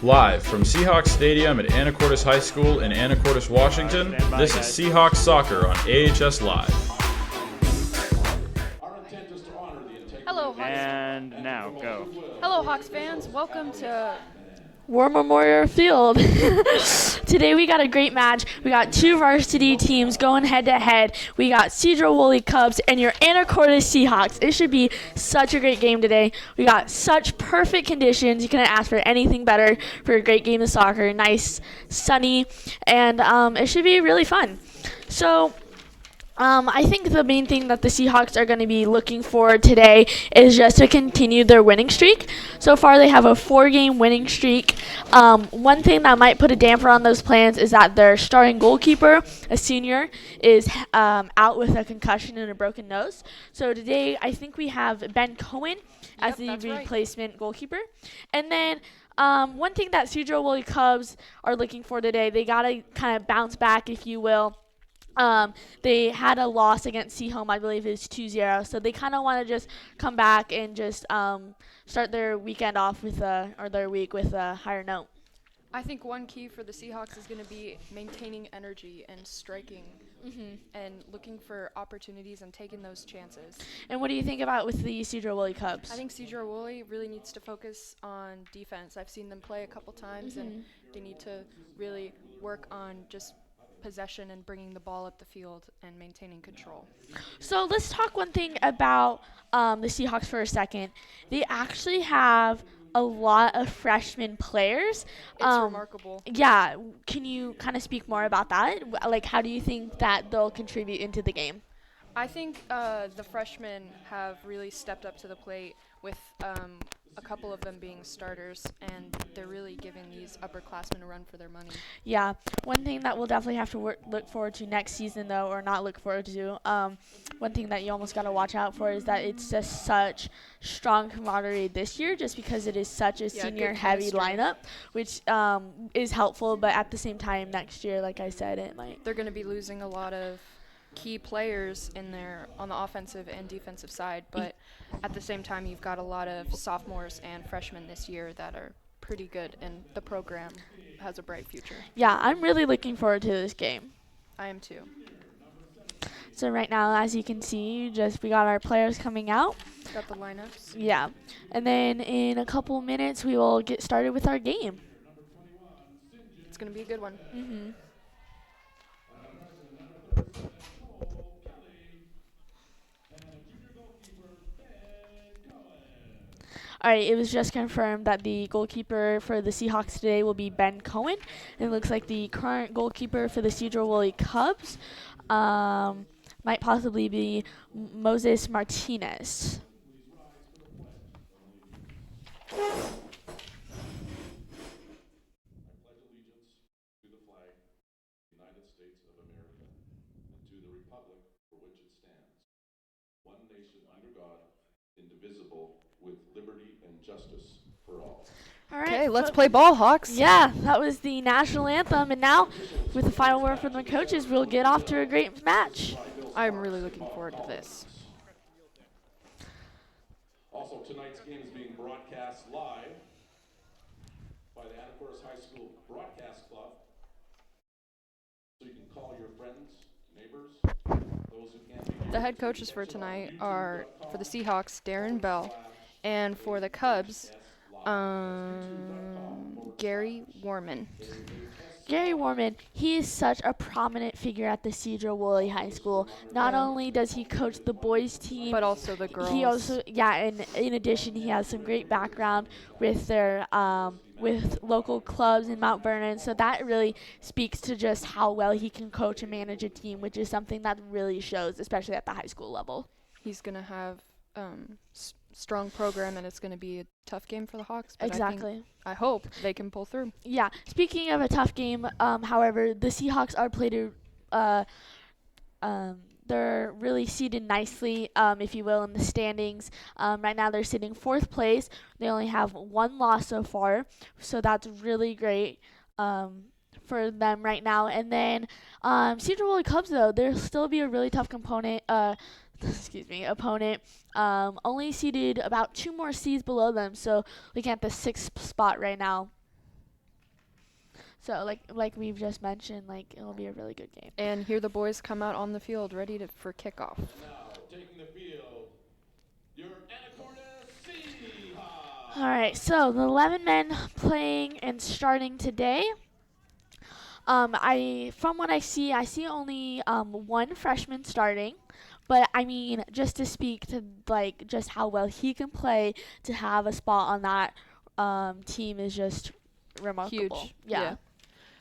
Live from Seahawks Stadium at Anacortes High School in Anacortes, Washington, this is Seahawks Soccer on AHS Live. Hello, Hawks. And now, go. Hello, Hawks fans. Welcome to War Memorial Field. Today we got a great match. We got two varsity teams going head to head. We got Sedro-Woolley Cubs and your Anacortes Seahawks. It should be such a great game today. We got such perfect conditions. You couldn't ask for anything better for a great game of soccer. Nice, sunny, and it should be really fun. So I think the main thing that the Seahawks are going to be looking for today is just to continue their winning streak. So far, they have a 4-game winning streak. One thing that might put a damper on those plans is that their starting goalkeeper, a senior, is out with a concussion and a broken nose. So today, I think we have Ben Cohen as the replacement goalkeeper. And then one thing that Sedro-Woolley Cubs are looking for today, they got to kind of bounce back, if you will. They had a loss against Seahome, I believe it was 2-0. So they kind of want to just come back and just start their weekend off with or their week with a higher note. I think one key for the Seahawks is going to be maintaining energy and striking and looking for opportunities and taking those chances. And what do you think about with the Sedro-Woolley Cubs? I think Sedro-Woolley really needs to focus on defense. I've seen them play a couple times, and they need to really work on just possession and bringing the ball up the field and maintaining control. So let's talk one thing about the Seahawks for a second. They actually have a lot of freshman players. It's remarkable. Yeah. Can you kind of speak more about that? Like, how do you think that they'll contribute into the game? I think the freshmen have really stepped up to the plate with a couple of them being starters, and they're really giving these upperclassmen a run for their money. Yeah. One thing that we'll definitely have to look forward to next season, though, or not look forward to, one thing that you almost got to watch out for is that it's just such strong camaraderie this year just because it is such a senior-heavy lineup, which is helpful, but at the same time next year, like I said, it might. They're going to be losing a lot of key players in there on the offensive and defensive side, but at the same time you've got a lot of sophomores and freshmen this year that are pretty good, and the program has a bright future. Yeah, I'm really looking forward to this game. I am too. So right now, as you can see, we got our players coming out. Got the lineups. Yeah, and then in a couple minutes we will get started with our game. It's going to be a good one. All right, it was just confirmed that the goalkeeper for the Seahawks today will be Ben Cohen. And it looks like the current goalkeeper for the Sedro-Woolley Cubs might possibly be Moses Martinez. Indivisible, with liberty and justice for all. All right. Okay, let's play ball, Hawks. Yeah, that was the national anthem. And now, with the final word from the coaches, we'll get off to a great match. I'm really looking forward to this. Also, tonight's game is being broadcast live by the Anacortes High School Broadcast Club. So you can call your friends, neighbors, those who can't be here. The head coaches for tonight are, for the Seahawks, Darren Bell, and for the Cubs, Gary Warman. Gary Warman, he is such a prominent figure at the Sedro-Woolley High School. Not only does he coach the boys team, But also the girls. he also, and in addition, he has some great background with their with local clubs in Mount Vernon. So that really speaks to just how well he can coach and manage a team, which is something that really shows, especially at the high school level. He's going to have strong program, and it's going to be a tough game for the Hawks. But Exactly. I hope they can pull through. Yeah. Speaking of a tough game, however, the Seahawks are played they're really seated nicely, if you will, in the standings. Right now they're sitting 4th place. They only have 1 loss so far, so that's really great for them right now. And then Sedro-Woolley Cubs, though, they'll still be a really tough opponent. Only seated about 2 more C's below them, so looking at the 6th spot right now. So like we've just mentioned, like it'll be a really good game. And here the boys come out on the field ready for kickoff. Now taking the field, your Anacortes Seahawks. All right, so the 11 men playing and starting today. From what I see only one freshman starting, but I mean, just to speak to like just how well he can play, to have a spot on that team is just remarkable. Huge. Yeah.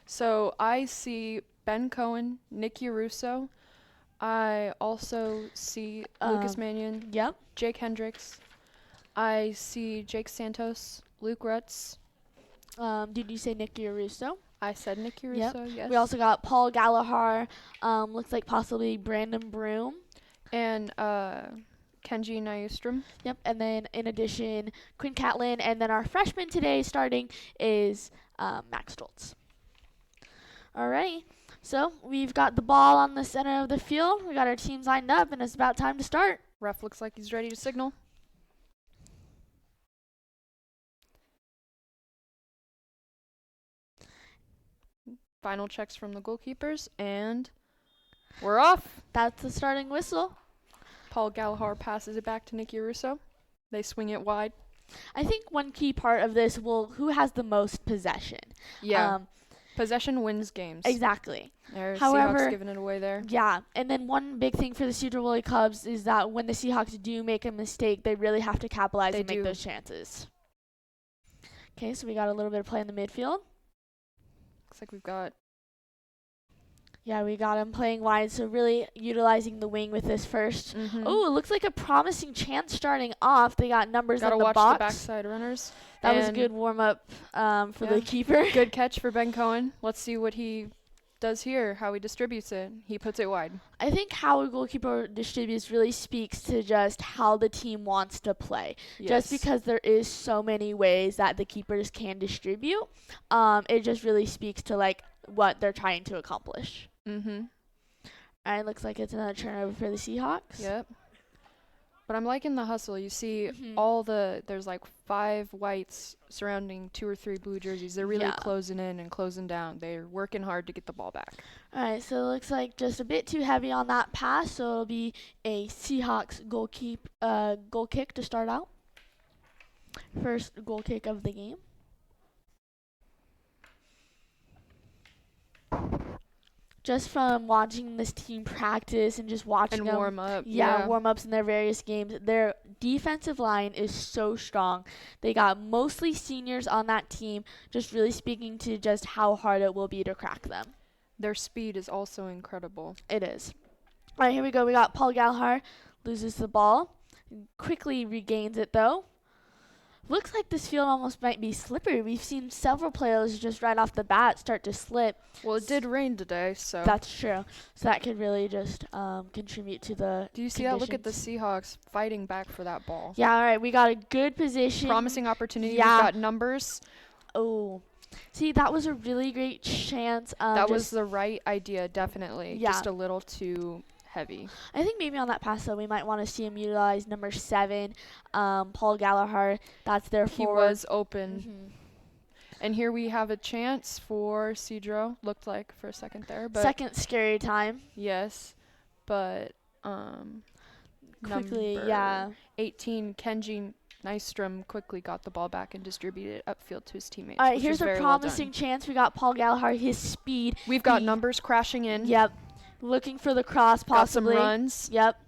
So I see Ben Cohen, Nicky Russo. I also see Lucas Mannion, Yep. Jake Hendricks. I see Jake Santos, Luke Rutz. Did you say Nicky Russo? I said Nicky Yep. Russo, yes. We also got Paul Gallagher. Looks like possibly Brandon Broom. And Kenji Nyustrom. Yep. And then in addition, Quinn Catlin. And then our freshman today starting is Max Stoltz. All right. So we've got the ball on the center of the field. We got our teams lined up, and it's about time to start. Ref looks like he's ready to signal. Final checks from the goalkeepers, and we're off. That's the starting whistle. Paul Gallagher passes it back to Nicky Russo. They swing it wide. I think one key part of this will who has the most possession. Yeah. Possession wins games. Exactly. There's However, Seahawks giving it away there. Yeah, and then one big thing for the Sedro-Woolley Cubs is that when the Seahawks do make a mistake, they really have to capitalize They and make do. those chances. Okay, so we got a little bit of play in the midfield. Looks like we've got Yeah, we got him playing wide, so really utilizing the wing with this first. Mhm. Oh, it looks like a promising chance starting off. They got numbers Gotta in the watch box. the backside runners. That was a And good warm-up for the Yeah. keeper. Good catch for Ben Cohen. Let's see what he does here, how he distributes it. He puts it wide. I think how a goalkeeper distributes really speaks to just how the team wants to play. Just Yes. because there is so many ways that the keepers can distribute, it just really speaks to like what they're trying to accomplish. Mhm. All right, looks like it's another turnover for the Seahawks. Yep. But I'm liking the hustle. You see Mhm. there's like 5 whites surrounding 2 or 3 blue jerseys. They're really Yeah. closing in and closing down. They're working hard to get the ball back. All right, so it looks like just a bit too heavy on that pass, so it'll be a Seahawks goal kick to start out. First goal kick of the game. Just from watching this team practice and just watching And them warm up. warm-ups in their various games, their defensive line is so strong. They got mostly seniors on that team, just really speaking to just how hard it will be to crack them. Their speed is also incredible. It is. All right, here we go. We got Paul Gallagher loses the ball, quickly regains it though. Looks like this field almost might be slippery. We've seen several players just right off the bat start to slip. Well, it did rain today, so. That's true. So that could really just contribute to the Do you see that? Look at the conditions. Seahawks fighting back for that ball. Yeah, all right. We got a good position. Promising opportunity. Yeah. We've got numbers. Oh. See, that was a really great chance. That was the right idea, definitely. Yeah. Just a little too heavy. I think maybe on that pass, though, we might want to see him utilize number 7, Paul Gallagher. That's their He forward. was open. Mhm. And here we have a chance for Sedro. Looked like for a second there, but Second scary time. yes. But Quickly, number yeah. 18 Kenji Nystrom quickly got the ball back and distributed it upfield to his teammates. All right, which here's was a very well done. promising chance. We got Paul Gallagher, his speed. We've got He- numbers crashing in. Yep. Looking for the cross, Got some possibly. runs. Yep.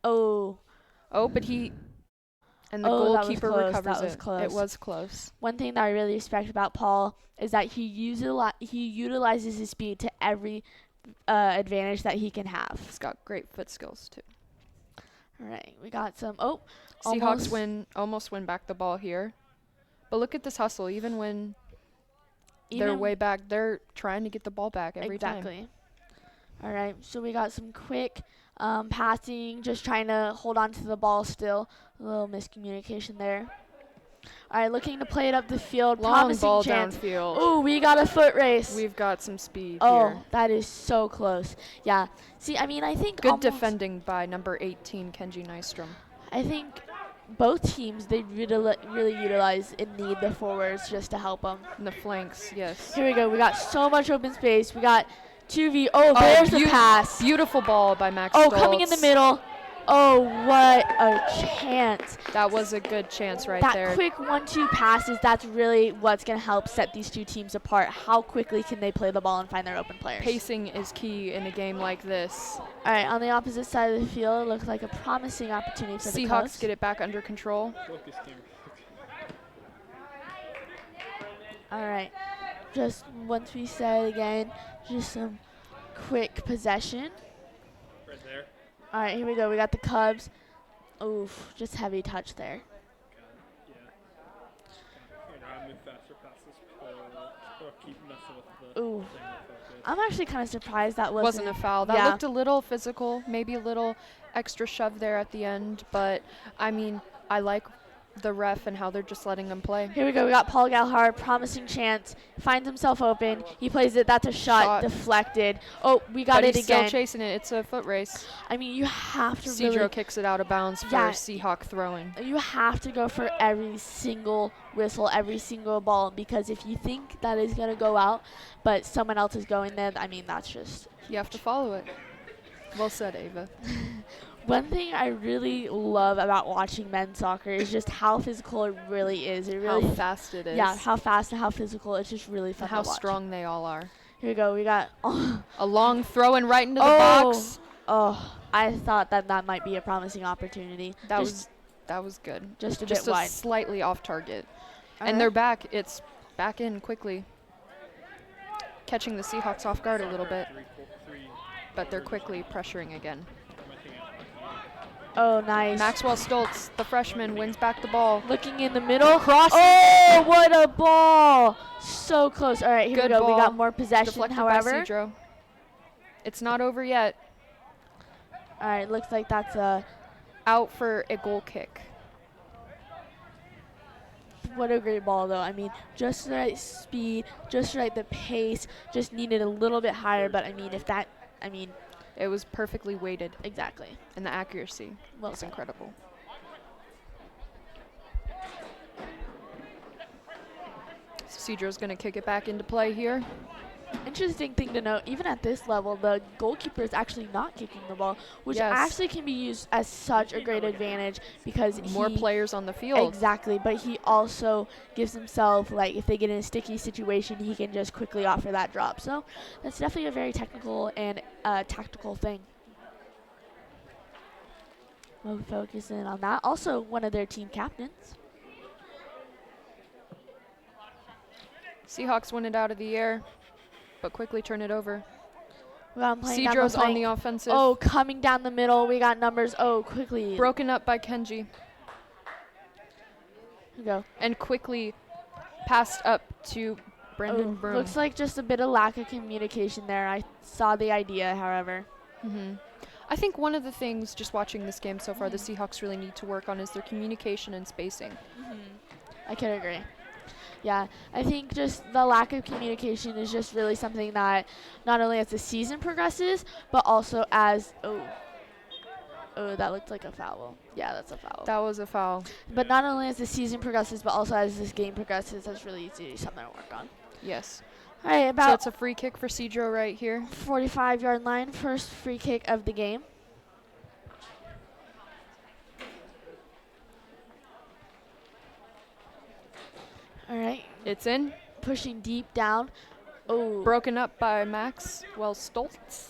Oh. Oh, but he and the Oh, that was goalkeeper close. recovers That was it. close. It was close. One thing that I really respect about Paul is that he utilizes his speed to every advantage that he can have. He's got great foot skills too. All right, we got some. Oh, Seahawks almost win back the ball here. But look at this hustle. Even when they're way back, they're trying to get the ball back every time. Exactly. All right, so we got some quick passing, just trying to hold on to the ball still. A little miscommunication there. All right, looking to play it up the field. Long Promising ball chance. downfield. Oh, we got a foot race. We've got some speed Oh, here. that is so close. Yeah. See, I mean, I think Good almost- defending by number 18, Kenji Nystrom. I think both teams, they really utilize and need the forwards just to help them. And the flanks, yes. Here we go. We got so much open space. We got 2v. Oh, there's the pass. Beautiful ball by Max Oh, Stoltz. coming in the middle. Oh, what a chance. That was a good chance right That there. quick 1-2 passes, that's really what's going to help set these two teams apart. How quickly can they play the ball and find their open players? Pacing is key in a game like this. All right, on the opposite side of the field, it looks like a promising opportunity for the Seahawks Cubs. get it back under control. All right, just once we said again, just some quick possession. Right there. All right, here we go. We got the Cubs. Oof, just heavy touch there. Yeah. Here, now move faster past this or keep messing with the Ooh. thing with focus. I'm actually kind of surprised that Wasn't a foul. That yeah. looked a little physical, maybe a little extra shove there at the end. But, I mean, I like the ref and how they're just letting them play. Here we go. We got Paul Galhar, promising chance. Finds himself open. He plays it. That's a shot. Deflected. Oh, we got But it he's again. still chasing it. It's a foot race. I mean, you have to Sedro really, kicks it out of bounds for Yeah. Seahawk throwing. you have to go for every single whistle, every single ball, because if you think that is going to go out, but someone else is going there, I mean, that's just You have to follow it. Well said, Ava. one thing I really love about watching men's soccer is just how physical it really is. It How really, fast it is. yeah, how fast and how physical. It's just really fun and how to watch. strong they all are. Here we go. We got. A long throw and right into the Oh. box. Oh, I thought that might be a promising opportunity. That Just was good. just a Just bit wide. slightly off target. All And right. they're back. It's back in quickly. Catching the Seahawks off guard a little bit, but they're quickly pressuring again. Oh, nice. Maxwell Stoltz, the freshman, wins back the ball. Looking in the middle. Crossing. Oh, what a ball. So close. All right, here Good we go. We ball. got more possession, Deflected however. by Sedro. It's not over yet. All right, looks like that's a. Out for a goal kick. What a great ball, though. I mean, just the right speed, just right the pace, just needed a little bit higher. But, I mean, It was perfectly weighted, exactly. and the accuracy Well was said. incredible. Sedro's going to kick it back into play here. Interesting thing to note, even at this level, the goalkeeper is actually not kicking the ball, which Yes. actually can be used as such a great advantage because More he, players on the field. Exactly, but he also gives himself, like, if they get in a sticky situation, he can just quickly offer that drop. So that's definitely a very technical and tactical thing. We'll focus in on that. Also, one of their team captains. Seahawks win it out of the air, but quickly turn it over. We got him playing down the Sedro's on flank. the offensive. Oh, coming down the middle. We got numbers. Oh, quickly. Broken up by Kenji. Here we go. And quickly passed up to Brendan Oh, Broom. looks like just a bit of lack of communication there. I saw the idea, however. I think one of the things, just watching this game so far, the Seahawks really need to work on is their communication and spacing. I could agree. Yeah, I think just the lack of communication is just really something that not only as the season progresses, but also as, oh, that looked like a foul. Yeah, that's a foul. That was a foul. But not only as the season progresses, but also as this game progresses, that's really easy to do something to work on. Yes. All right, So about it's a free kick for Sedro right here. 45-yard line, first free kick of the game. All right, It's in. pushing deep down. Oh, Broken up by Maxwell Stoltz.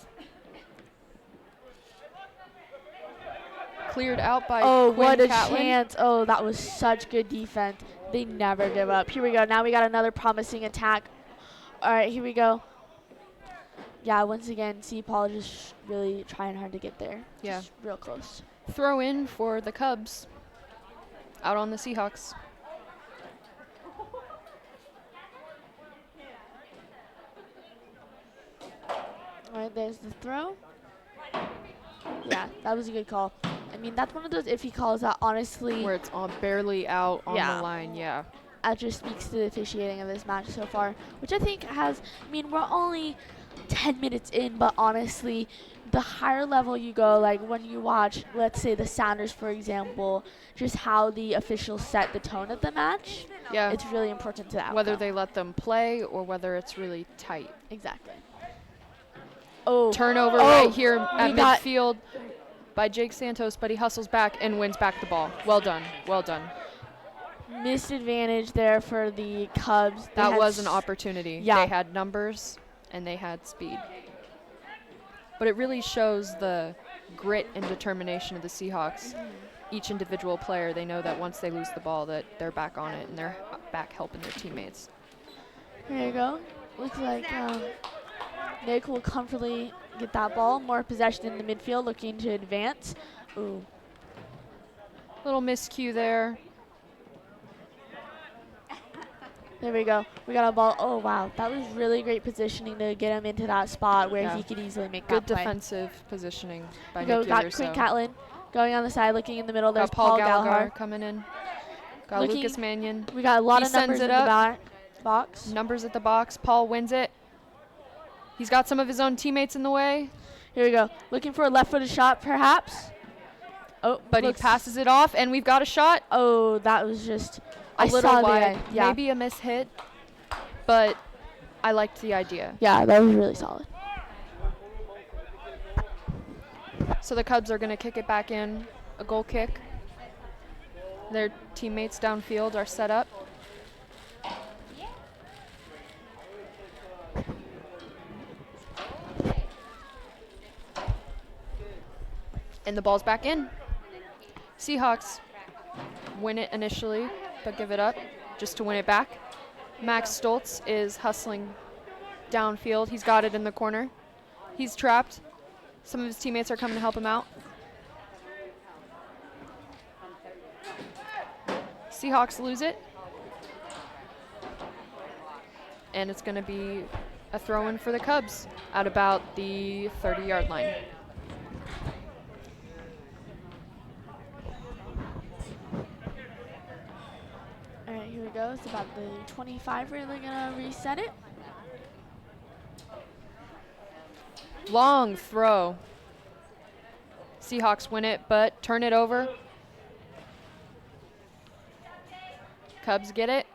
Cleared out by oh, Quinn what a Catlin. chance. Oh, that was such good defense. They never give up. Here we go. Now we got another promising attack. All right, here we go. Yeah, once again, see Paul just really trying hard to get there. Yeah. Just real close. Throw in for the Cubs. Out on the Seahawks. All right, there's the throw. Yeah, that was a good call. I mean, that's one of those iffy calls that honestly, Where it's barely out on Yeah. the line, yeah. that just speaks to the officiating of this match so far, which I think has, I mean, we're only 10 minutes in, but honestly, the higher level you go, like when you watch, let's say the Sounders, for example, just how the officials set the tone of the match, Yeah. it's really important to the outcome. Whether they let them play or whether it's really tight. Exactly. Oh. Turnover right here at midfield by Jake Santos, but he hustles back and wins back the ball. Well done. Well done. Missed advantage there for the Cubs. They That had was an opportunity. Yeah. They had numbers and they had speed. But it really shows the grit and determination of the Seahawks. Each individual player, they know that once they lose the ball that they're back on it and they're back helping their teammates. There you go. Looks like Nick will comfortably get that ball. More possession in the midfield, looking to advance. Ooh. Little miscue there. There we go. We got a ball. Oh, wow. That was really great positioning to get him into that spot where Yeah. he could easily make Good that play. defensive positioning by We Nicky got Russo. Quinn Catlin going on the side, looking in the middle. There's Got Paul Gallagher. Gallagher coming in. Got Looking- Lucas Mannion. We got a lot He of numbers sends in it the up. box. Numbers at the box. Paul wins it. He's got some of his own teammates in the way, Here we go. Looking for a left-footed shot, perhaps. Oh, but he looks- passes it off, and we've got a shot. Oh, that was just A I little saw the wide. yeah. Maybe a miss hit, but I liked the idea. Yeah, that was really solid. So the Cubs are going to kick it back in, a goal kick. Their teammates downfield are set up. And the ball's back in. Seahawks win it initially, but give it up just to win it back. Max Stoltz is hustling downfield. He's got it in the corner. He's trapped. Some of his teammates are coming to help him out. Seahawks lose it. And it's going to be a throw-in for the Cubs at about the 30-yard line. All right, here we go. It's about the 25. We're going to reset it. Long throw. Seahawks win it, but turn it over. Cubs get it.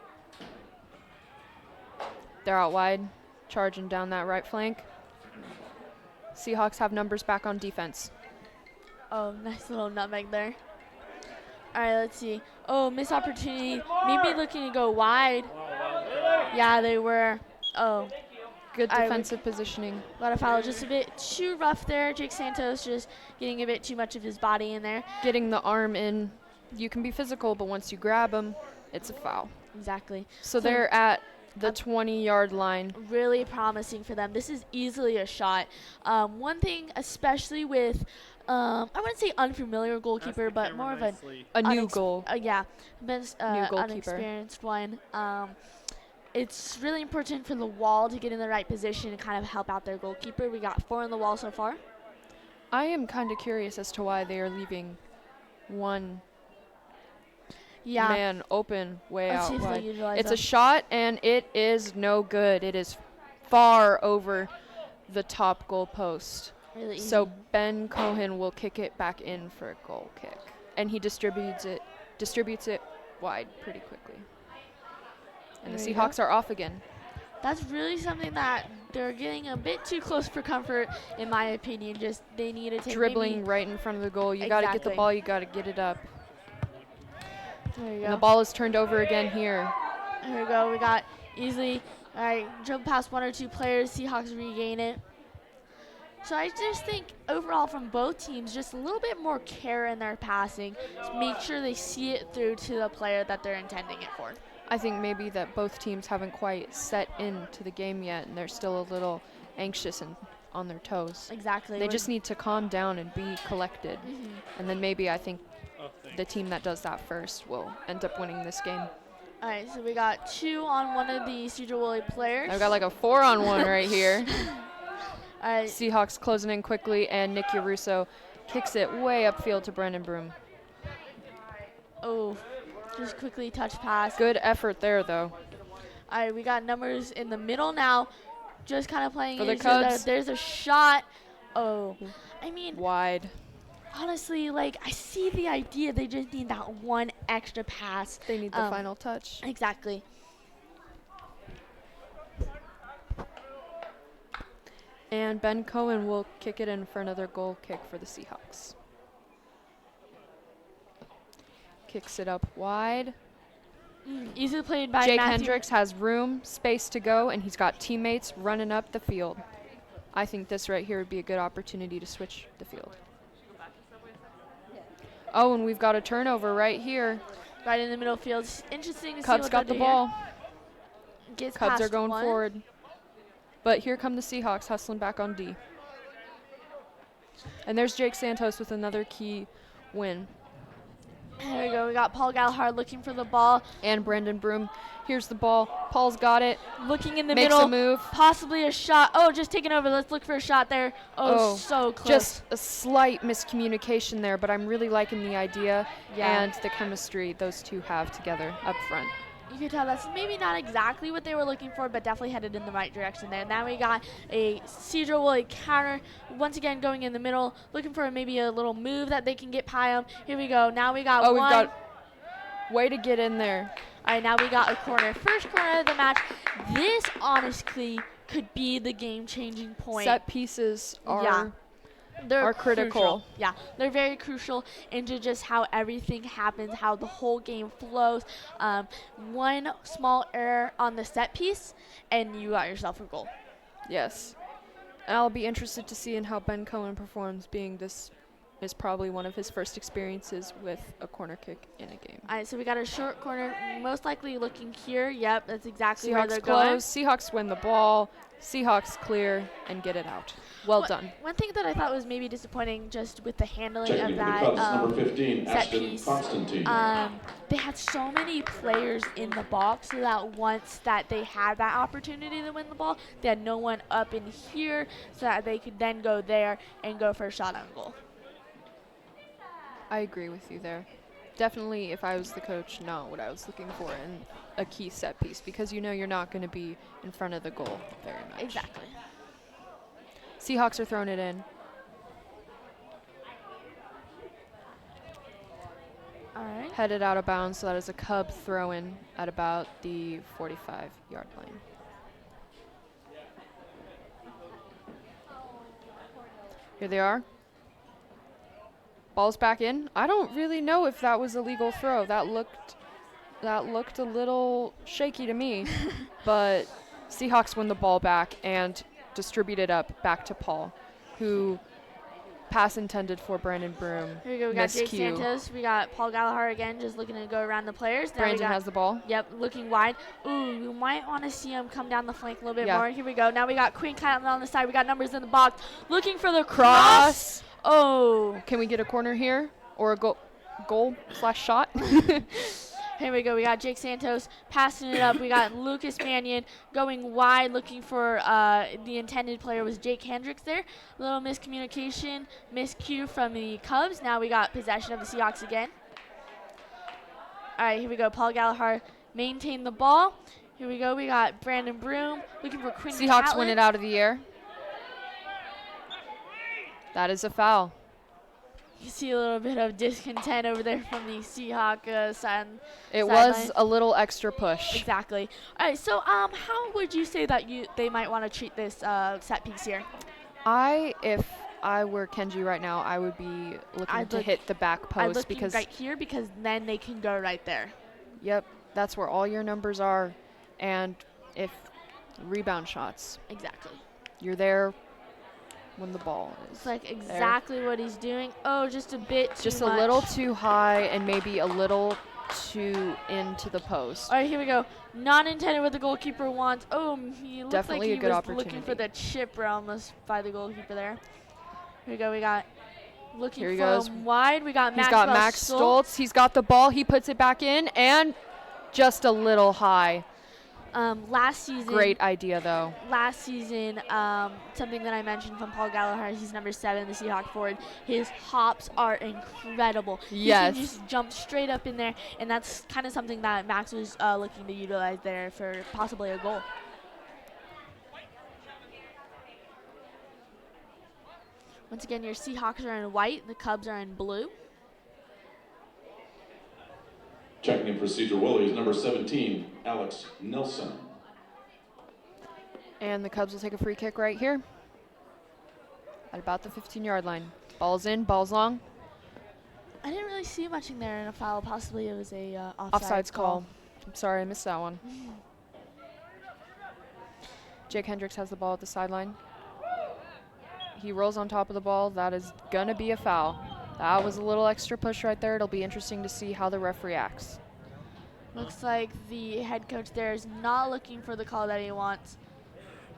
They're out wide, charging down that right flank. Seahawks have numbers back on defense. Oh, nice little nutmeg there. All right, let's see. Oh, missed opportunity. Maybe looking to go wide. Yeah, they were. Oh, Good I would- defensive positioning. got a foul. Just a bit too rough there. Jake Santos just getting a bit too much of his body in there. Getting the arm in. You can be physical, but once you grab them, it's a foul. Exactly. So they're at the 20-yard line. Really promising for them. This is easily a shot. One thing, especially with, I wouldn't say unfamiliar goalkeeper, but more of a A new goal. yeah, been, New goalkeeper. unexperienced one. It's really important for the wall to get in the right position and kind of help out their goalkeeper. We got 4 on the wall so far. I am kind of curious as to why they are leaving one Yeah. man open way Let's out see if they wide. utilize It's them. a shot, and it is no good. It is far over the top goal post. Really easy. So Ben Cohen will kick it back in for a goal kick, and he distributes it wide pretty quickly. And There the you go. Seahawks are off again. That's really something that they're getting a bit too close for comfort, in my opinion. Just they need to take Dribbling maybe- right in front of the goal. You got to get the Exactly. ball. You got to get it up. There you And the go. ball is turned over again here. Here we go. We got easily, all right, dribble past 1 or 2 players. Seahawks regain it. So I just think overall from both teams, just a little bit more care in their passing. Just make sure they see it through to the player that they're intending it for. I think maybe that both teams haven't quite set into the game yet, and they're still a little anxious and on their toes. Exactly. They We're- just need to calm down and be collected. And then maybe I think the team that does that first will end up winning this game. All right, so we got 2 on one of the Sedro-Woolley players. I've got like a 4-on-1 right here. All right, Seahawks closing in quickly, and Nicky Russo kicks it way upfield to Brendan Broom. oh, just quickly touch pass. Good effort there, though. All right, we got numbers in the middle now. just kind of playing For the it so that Cubs. there's a shot. Oh, I mean, Wide. honestly, like, I see the idea. They just need that one extra pass. They need the final touch. Exactly. And Ben Cohen will kick it in for another goal kick for the Seahawks. Kicks it up wide. Easily played by Jake Matthew. Hendricks has room, space to go, and he's got teammates running up the field. I think this right here would be a good opportunity to switch the field. Oh, and we've got a turnover right here. Right in the middle field. It's interesting to Cubs see what got the they'll do ball. here. Gets Cubs are past going one. forward. But here come the Seahawks hustling back on D. And there's Jake Santos with another key win. There we go. We got Paul Gallagher looking for the ball. And Brandon Broom. Here's the ball. Paul's got it. Looking in the Makes middle. a move. Possibly a shot. Oh, just taking over. Let's look for a shot there. Oh, Oh, so close. Just a slight miscommunication there, but I'm really liking the idea and the chemistry those two have together up front. You could tell that's maybe not exactly what they were looking for, but definitely headed in the right direction there. Now we got a Sedro-Woolley counter. Once again, going in the middle, looking for maybe a little move that they can get by them. Here we go. Now we got Oh, one. we've got way to get in there. All right, now we got a corner. First corner of the match. This, honestly, could be the game-changing point. Set pieces are They're critical. crucial. Yeah, they're very crucial into just how everything happens, how the whole game flows. One small error on the set piece, and you got yourself a goal. Yes. And I'll be interested to see in how Ben Cohen performs, being this is probably one of his first experiences with a corner kick in a game. All right, so we got a short corner, most likely looking here. Yep, that's exactly where Seahawks they're close. Seahawks win the ball. Seahawks clear and get it out. Well done. One thing that I thought was maybe disappointing just with the handling Checking of for the that Cubs, number 15, set Ashton piece, Constantine. they had so many players in the box so that once that they had that opportunity to win the ball, they had no one up in here so that they could then go there and go for a shot on goal. I agree with you there. Definitely, if I was the coach, not what I was looking for in a key set piece, because you know you're not going to be in front of the goal very much. Exactly. Seahawks are throwing it in. All right. Headed out of bounds, so that is a Cub throw in at about the 45-yard line. Here they are. Ball's back in. I don't really know if that was a legal throw. That looked a little shaky to me. But Seahawks win the ball back and distribute it up back to Paul, who pass intended for Brandon Broom. Here we go. We got Jake Miscue. Santos. We got Paul Gallagher again, just looking to go around the players. Now we Brandon got, has the ball. Yep, looking wide. Ooh, you might want to see him come down the flank a little bit Yeah. more. Here we go. Now we got Quinn Cotton on the side. We got numbers in the box. Looking for the Cross. Oh. Can we get a corner here or a goal/shot? Here we go. We got Jake Santos passing it up. We got Lucas Mannion going wide, looking for the intended player was Jake Hendricks there. Little miscommunication, miscue from the Cubs. Now we got possession of the Seahawks again. All right, here we go. Paul Gallagher maintain the ball. Here we go. We got Brandon Broom looking for Quinn Seahawks Catlin. win it out of the air. That is a foul. You see a little bit of discontent over there from the Seahawk side. It sideline. was a little extra push. Exactly. All right. So, how would you say that they might want to treat this set piece here? If I were Kenji right now, I would be looking I'd to look- hit the back I'm post looking because, right here because then they can go right there. yep, that's where all your numbers are. And if rebound shots, Exactly. you're there when the ball It's is. like exactly what he's doing. Oh, just a bit too Just much. a little too high and maybe a little too into the post. All right, here we go. Not intended what the goalkeeper wants. Oh, he looks Definitely like a he good was looking opportunity. for the chip almost by the goalkeeper there. Here we go. We got looking Here he for goes. him wide. We got He's got Max Stoltz. He's got the ball. He puts it back in and just a little high. Last season. Great idea, though. Last season, something that I mentioned from Paul Gallagher, he's number 7, the Seahawk forward. His hops are incredible. Yes. He can just jump straight up in there, and that's kind of something that Max was looking to utilize there for possibly a goal. Once again, your Seahawks are in white, the Cubs are in blue. Checking in for Sedro-Woolley is number 17, Alex Nelson. And the Cubs will take a free kick right here at about the 15-yard line. Ball's in, ball's long. I didn't really see much in there in a foul. Possibly it was a Offsides call. I'm sorry, I missed that one. Jake Hendricks has the ball at the sideline. He rolls on top of the ball. That is going to be a foul. That was a little extra push right there. It'll be interesting to see how the ref reacts. Looks like the head coach there is not looking for the call that he wants.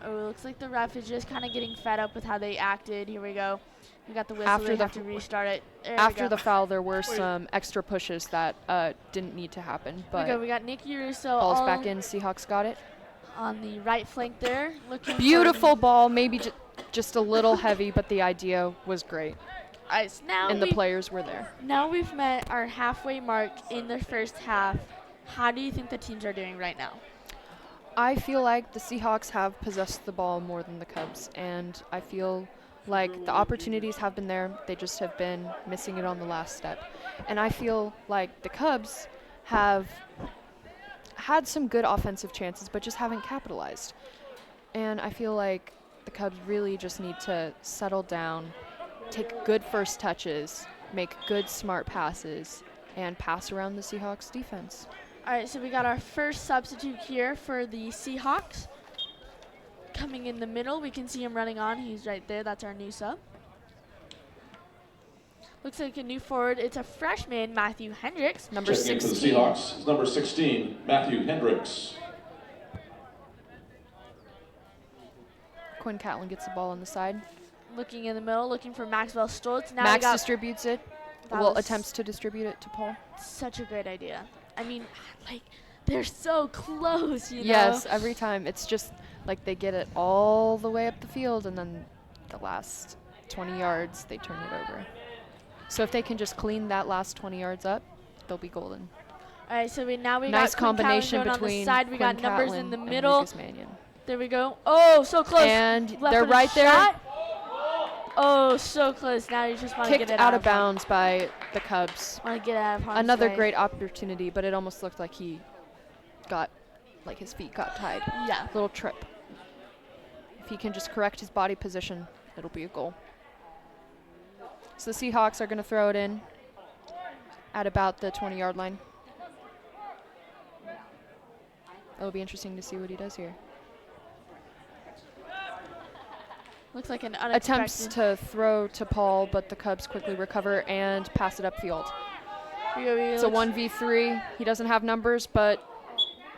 Oh, it looks like the ref is just kind of getting fed up with how they acted. Here we go. We got the whistle. After They the have to restart it. There After we the go. foul, there were some extra pushes that didn't need to happen. Here we But go. We got Nick Uruso ball's all back in. Seahawks got it. on the right flank there. Looking Beautiful ball. Maybe just a little heavy, but the idea was great. So now And the players were there. Now we've met our halfway mark in the first half. How do you think the teams are doing right now? I feel like the Seahawks have possessed the ball more than the Cubs, and I feel like the opportunities have been there. They just have been missing it on the last step. And I feel like the Cubs have had some good offensive chances, but just haven't capitalized. And I feel like the Cubs really just need to settle down, take good first touches, make good smart passes, and pass around the Seahawks defense. All right, so we got our first substitute here for the Seahawks. Coming in the middle, we can see him running on. He's right there. That's our new sub. Looks like a new forward. It's a freshman, Matthew Hendricks. Number Checking in for the 16. Seahawks is number 16, Matthew Hendricks. Quinn Catlin gets the ball on the side. Looking in the middle, looking for Maxwell Stoltz. Now we Max got distributes it. That Well, was attempts to distribute it to Paul. such a great idea. I mean, like, they're so close, you know? Yes, every time. It's just like they get it all the way up the field, and then the last 20 yards, they turn it over. So if they can just clean that last 20 yards up, they'll be golden. All right, so now we Nice got Quinn combination Catlin going between on the side. We got Quinn numbers Catlin in the and middle. Lucas Mannion. There we go. Oh, so close. And Left they're footed right there. shot. Oh, so close. Now you just want to get Kicked it out of bounds by the Cubs. Want to get out of harm's Another way. great opportunity, but it almost looked like he got, like his feet got tied. Yeah. Little trip. If he can just correct his body position, it'll be a goal. So the Seahawks are going to throw it in at about the 20-yard line. It'll be interesting to see what he does here. Looks like an Attempts unexpected. to throw to Paul, but the Cubs quickly recover and pass it upfield. It's a 1v3. He doesn't have numbers, but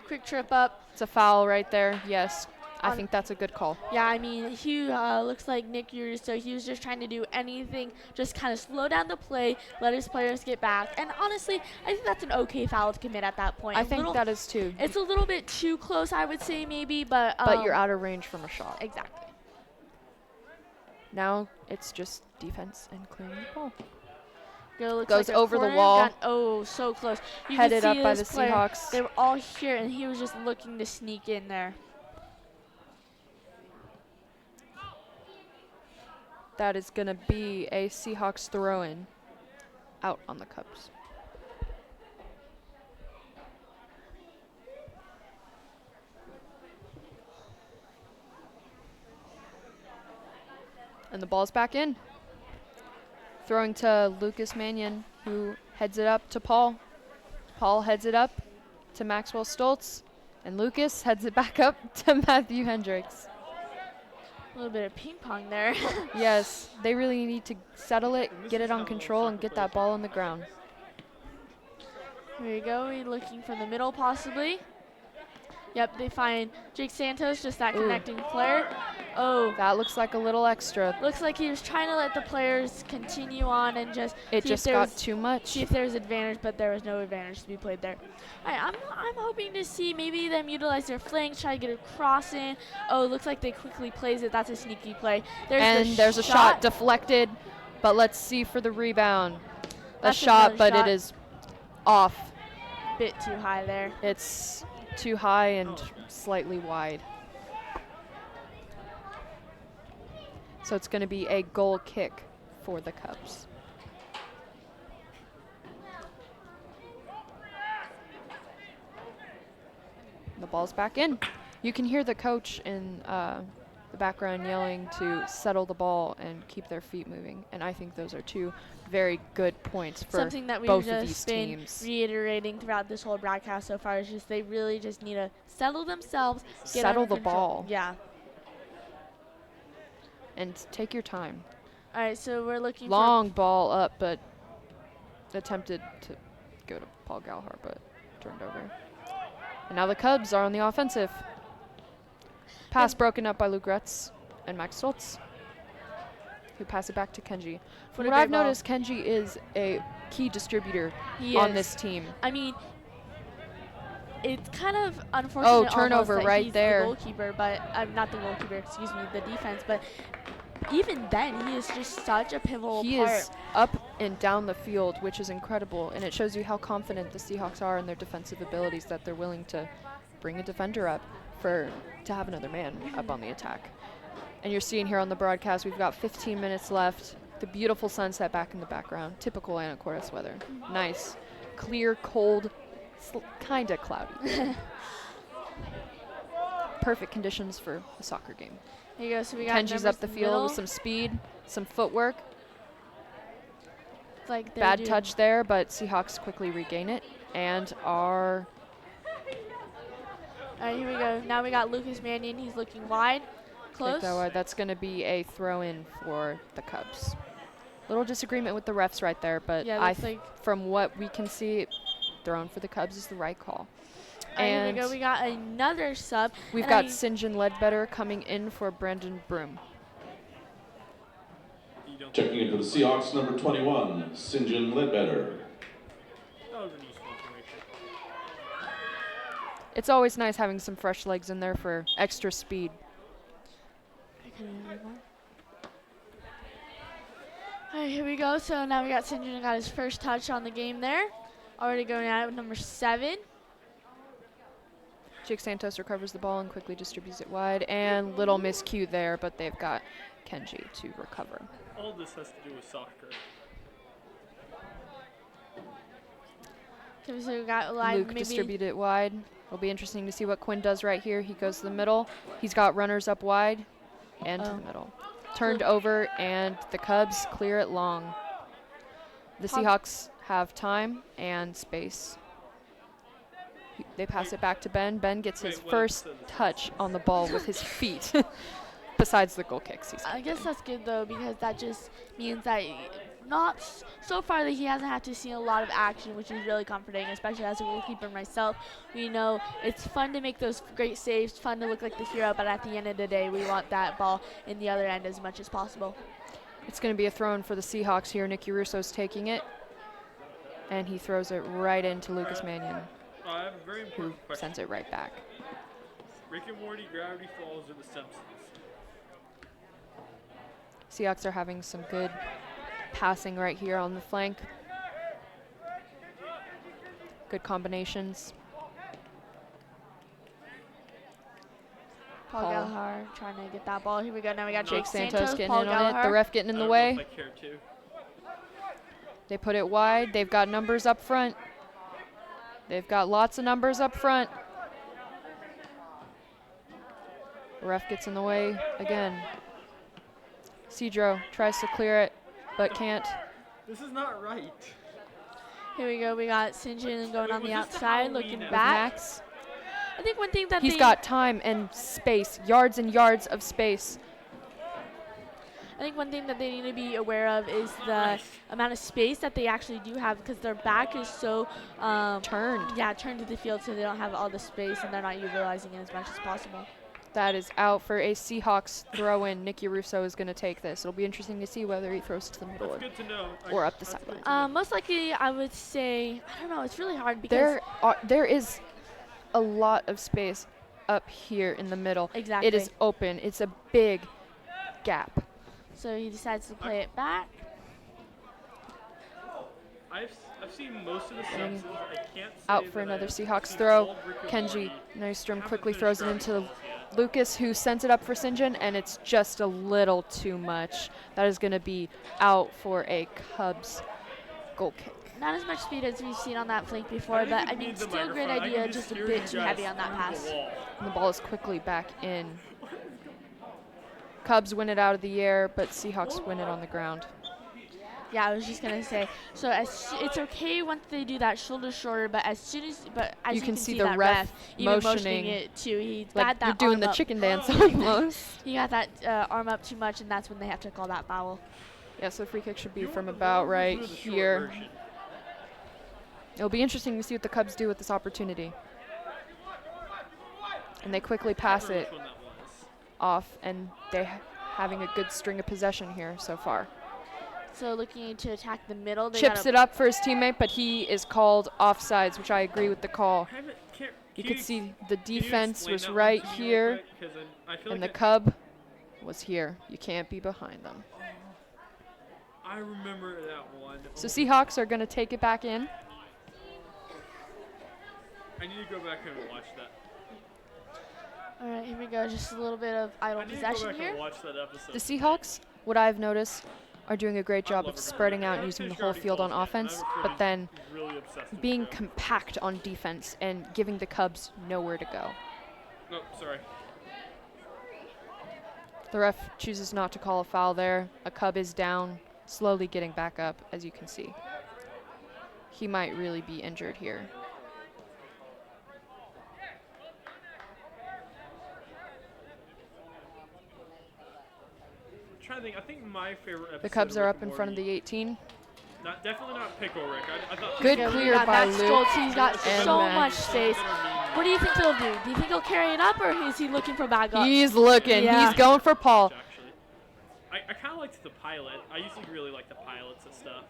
Quick trip up. it's a foul right there. Yes, I On- think that's a good call. Yeah, I mean, he looks like Nick Uruso. He was just trying to do anything, just kind of slow down the play, let his players get back. And honestly, I think that's an okay foul to commit at that point. I think that is too. It's a little bit too close, I would say, maybe, but You're out of range from a shot. exactly. Now it's just defense and clearing the ball. Looks Goes like a over the corner. wall. Oh, so close. You Headed could see up by this the player. Seahawks. They were all here, and he was just looking to sneak in there. That is going to be a Seahawks throw-in out on the Cubs. And the ball's back in. Throwing to Lucas Mannion, who heads it up to Paul. Paul heads it up to Maxwell Stoltz. And Lucas heads it back up to Matthew Hendricks. A little bit of ping pong there. Yes, they really need to settle it, get it on control, and get that ball on the ground. Here we go. We're looking for the middle, possibly. Yep, they find Jake Santos, just that Ooh. connecting player. Oh, That looks like a little extra. looks like he was trying to let the players continue on and just It see just if there got was, too much. see if there was advantage, but there was no advantage to be played there. All right, I'm hoping to see maybe them utilize their flanks, try to get a cross in. Oh, looks like they quickly plays it. That's a sneaky play. There's a shot deflected, but let's see for the rebound. A That's shot, another but shot. it is off. Bit too high there. It's too high and slightly wide. So it's going to be a goal kick for the Cubs. The ball's back in. You can hear the coach in the background yelling to settle the ball and keep their feet moving. And I think those are two very good points for Something that we've both of these just been teams. reiterating throughout this whole broadcast so far is just they really just need to settle themselves, get Settle under the control. ball. Yeah. And take your time. All right, so we're looking Long ball up, but attempted to go to Paul Galhar, but turned over. And now the Cubs are on the offensive. Pass broken up by Luke Retz and Max Stoltz, who pass it back to Kenji. From What a what I've great ball. noticed, Kenji is a key distributor He on is. this team. I mean, it's kind of unfortunate. Turnover almost that right he's there. The goalkeeper, but not the goalkeeper. Excuse me, the defense. But even then, he is just such a pivotal He part. is up and down the field, which is incredible, and it shows you how confident the Seahawks are in their defensive abilities, that they're willing to bring a defender up to have another man up on the attack. And you're seeing here on the broadcast, we've got 15 minutes left. The beautiful sunset back in the background. Typical Anacortes weather. Nice, clear, cold, kind of cloudy. Perfect conditions for a soccer game. Here you go. So we got Kenji's numbers up the in field middle. with some speed, some footwork. It's like they're Bad doing- touch there, but Seahawks quickly regain it and are All right, here we go. Now we got Lucas Mannion. He's looking wide, close. take that wide. That's going to be a throw-in for the Cubs. Little disagreement with the refs right there, but Yeah, I looks like. from what we can see, throw-in for the Cubs is the right call. All right, here And we go. We got another sub. we've and got I- St. John Ledbetter coming in for Brandon Broom. You don't Checking into the Seahawks, number 21, St. John Ledbetter. That was an useful information. It's always nice having some fresh legs in there for extra speed. All right, here we go. So now we got St. John got his first touch on the game there. Already going at it with number 7. Jake Santos recovers the ball and quickly distributes it wide. And little miscue there, but they've got Kenji to recover. All this has to do with soccer. So we got live Luke maybe. distributed it wide. It'll be interesting to see what Quinn does right here. He goes to the middle. He's got runners up wide and to the middle. Turned over, and the Cubs clear it long. The Seahawks have time and space. They pass it back to Ben. Ben gets his Wait, what first episode is this? touch on the ball with his feet, besides the goal kicks. I guess that's good though, because that just means that not so far that he hasn't had to see a lot of action, which is really comforting, especially as a goalkeeper myself. We know it's fun to make those great saves, fun to look like the hero, but at the end of the day, we want that ball in the other end as much as possible. It's going to be a throw-in for the Seahawks here. Nicky Russo's taking it, and he throws it right into Lucas Mannion, I have a very who important question. sends it right back. Rick and Morty, Gravity Falls, or The Simpsons? Seahawks are having some good passing right here on the flank. Good combinations. Paul Paul. Gallagher trying to get that ball. Here we go. Now we got Jake Jake Santos getting Paul in on it. Gallagher. The ref getting in I the don't know way. if I care to. They put it wide. They've got numbers up front. They've got lots of numbers up front. The ref gets in the way again. Sedro tries to clear it, but can't. This is not right. Here we go. We got St. John going on Was the this the outside, Halloween looking episode? back. Max, I think one thing that he's they got time and space, yards and yards of space. I think one thing that they need to be aware of is the amount of space that they actually do have, because their back is so Turned. turned to the field, so they don't have all the space and they're not utilizing it as much as possible. That is out for a Seahawks throw-in. Nicky Russo is going to take this. It'll be interesting to see whether he throws to the middle That's good to know. or up the That's sideline. good to know. Most likely, I would say, I don't know, it's really hard because There is a lot of space up here in the middle. exactly. It is open. It's a big gap. So he decides to play it back. I've seen most of The Simpsons. I can't say Out for that another I've Seahawks seen throw. all of Rick and Kenji Morty. Nystrom Haven't quickly finished throws it Gravity into Falls Lucas, who sends it up for St. John, and it's just a little too much. That is going to be out for a Cubs goal kick. Not as much speed as we've seen on that flank before, but I mean, still a great idea, just a bit too heavy on that pass. And the ball is quickly back in. Cubs win it out of the air, but Seahawks win it on the ground. Yeah, I was just gonna say. So it's okay once they do that shoulder shorter, but as you can see the that ref even motioning it too. He like got that you're doing arm the up. chicken dance almost. He got that arm up too much, and that's when they have to call that foul. Yeah, so free kick should be from about right here. It'll be interesting to see what the Cubs do with this opportunity. And they quickly pass it off, and they're having a good string of possession here so far. So looking to attack the middle. They Chips it up for his teammate, but he is called offsides, which I agree with the call. You could see the defense was right here, and the Cub was here. You can't be behind them. I remember that one. So Seahawks are going to take it back in. I need to go back and watch that. All right, here we go. Just a little bit of idle possession here. And watch that episode. The Seahawks, what I've noticed, are doing a great job of spreading out and using the whole field on offense, but then being compact on defense and giving the Cubs nowhere to go. No, sorry. The ref chooses not to call a foul there. A Cub is down, slowly getting back up, as you can see. He might really be injured here. Trying to think. I think my favorite episode. The Cubs are Rick up and in front of Morty- the 18. Definitely not Pickle Rick. I thought Good Yeah, we clear got by Max Luke Stoltz. He's got and so Max. much space. What do you think he'll do? Do you think he'll carry it up, or is he looking for backup? He's looking. Yeah. He's going for Paul. Actually, I kind of liked the pilot. I usually really like the pilots and stuff.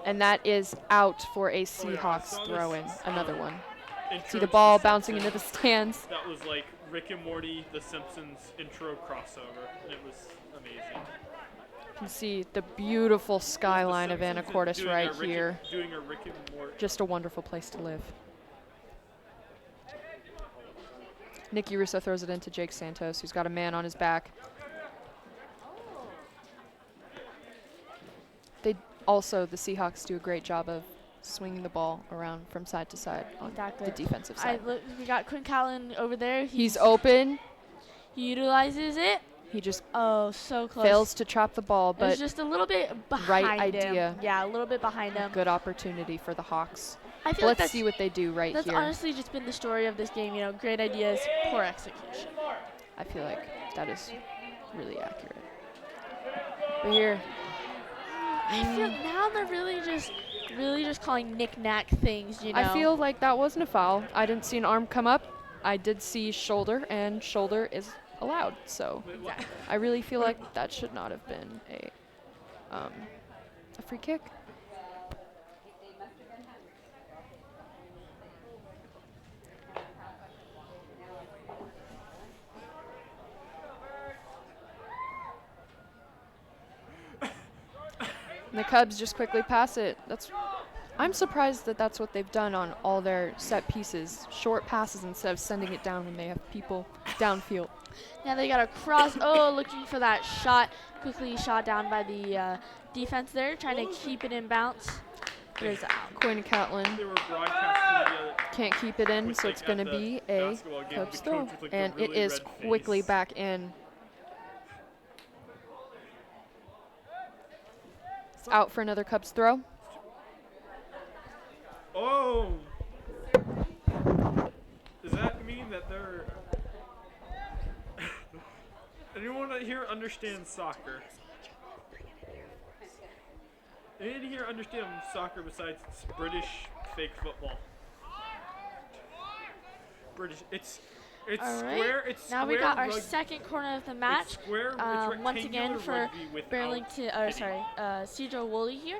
And that is out for a Oh, yeah, I Seahawks saw throw-in. this, Another one. Intro See the to ball The bouncing into Simpsons. the stands. That was like Rick and Morty, The Simpsons intro crossover, and it was amazing. You can see the beautiful skyline of Simpsons Anacortes doing right a Rick here. Doing a Rick and Morty. Just a wonderful place to live. Nicky Russo throws it into Jake Santos, who's got a man on his back. They also, the Seahawks do a great job of swinging the ball around from side to side on Exactly. the defensive side. We got Quinn Callan over there. He's open. He utilizes it. He just Oh, so close. fails to trap the ball, It was but just a little bit behind right him. idea. Yeah, a little bit behind him. good opportunity for the Hawks. I feel like Let's see what they do right that's here. honestly just been the story of this game. You know, great ideas, poor execution. I feel like that is really accurate. But here, I feel now they're really just calling knick-knack things. You know. I feel like that wasn't a foul. I didn't see an arm come up. I did see shoulder, and shoulder is allowed. So Exactly. I really feel like that should not have been a free kick. And the Cubs just quickly pass it. I'm surprised that that's what they've done on all their set pieces. Short passes instead of sending it down when they have people downfield. Now they got a cross. Oh, looking for that shot. Quickly shot down by the defense there, trying to keep it in bounce. There's out. Quinn Catlin They were broadcasting can't keep it in, With, so like, it's going to at the be a basketball game, Cubs the throw. coach with, like, the And it really is red quickly face. back in. It's out for another Cubs throw. Oh! Does that mean that they're... Anyone here understands soccer? Anyone here understand soccer besides British fake football? British. It's All right. square. It's Now we square got our rug- second corner of the it's match. square, it's Once again rectangular for rugby without Burlington, hitting. Sedro-Woolley here.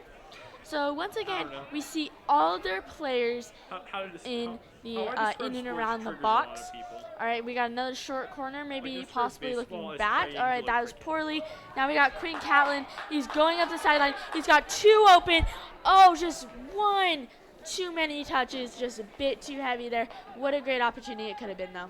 So once again, don't know. we see all their players How to in the how I describe in and sports around the triggers a lot of box. people. All right, we got another short corner, maybe Like, possibly baseball looking is back. All right, triangular that was cricket. poorly. Now we got Quinn Catlin. He's going up the sideline. He's got two open. Oh, just one. Too many touches, just a bit too heavy there. What a great opportunity it could have been, though.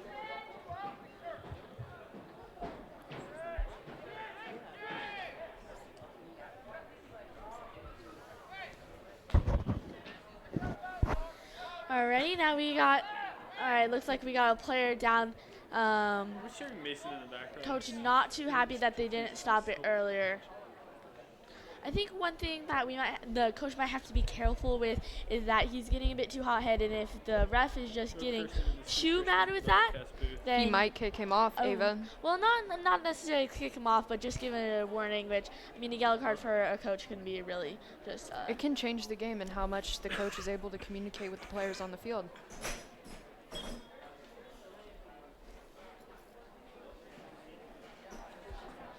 Alrighty, now we got. All right, looks like we got a player down. We're showing Mason in the background. Coach not too happy that they didn't stop it earlier. I think one thing that the coach might have to be careful with is that he's getting a bit too hot-headed, and if the ref is just getting too mad with that, then He might kick him off, Ava. Well, not necessarily kick him off, but just give it a warning. Which, I mean, a yellow card for a coach can be really just. It can change the game and how much the coach is able to communicate with the players on the field.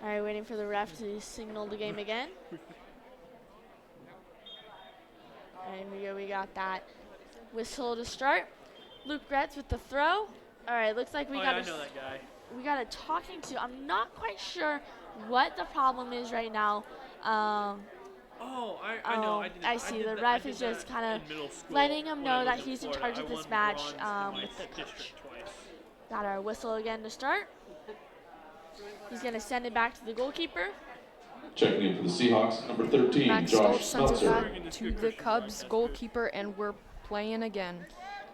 All right, waiting for the ref to signal the game again. And we got that whistle to start. Luke Gretz with the throw. All right, looks like we got I know that guy. we got a talking to. I'm not quite sure what the problem is right now. I know. I see. The ref is just kind of letting him know that he's in charge of this match with the coach. Got our whistle again to start. He's going to send it back to the goalkeeper. Checking in for the Seahawks, number 13, Max Josh Stoltz sends it Smeltzer. back to the Cubs goalkeeper, and we're playing again.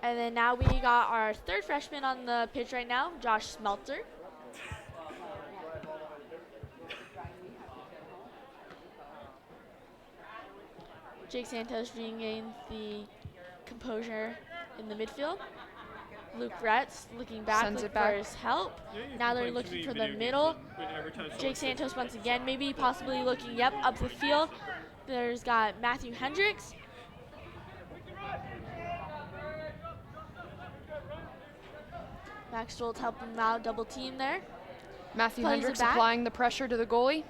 And then now we got our third freshman on the pitch right now, Josh Smeltzer. Jake Santos regains the composure in the midfield. Luke Retz looking back, Sends looking it back. for his help. Now they're looking for the middle. Jake Santos once again, maybe possibly looking, up the field. There's got Matthew Hendricks. Max Stoltz helping him out, double team there. Matthew Plays it Hendricks back. applying the pressure to the goalie.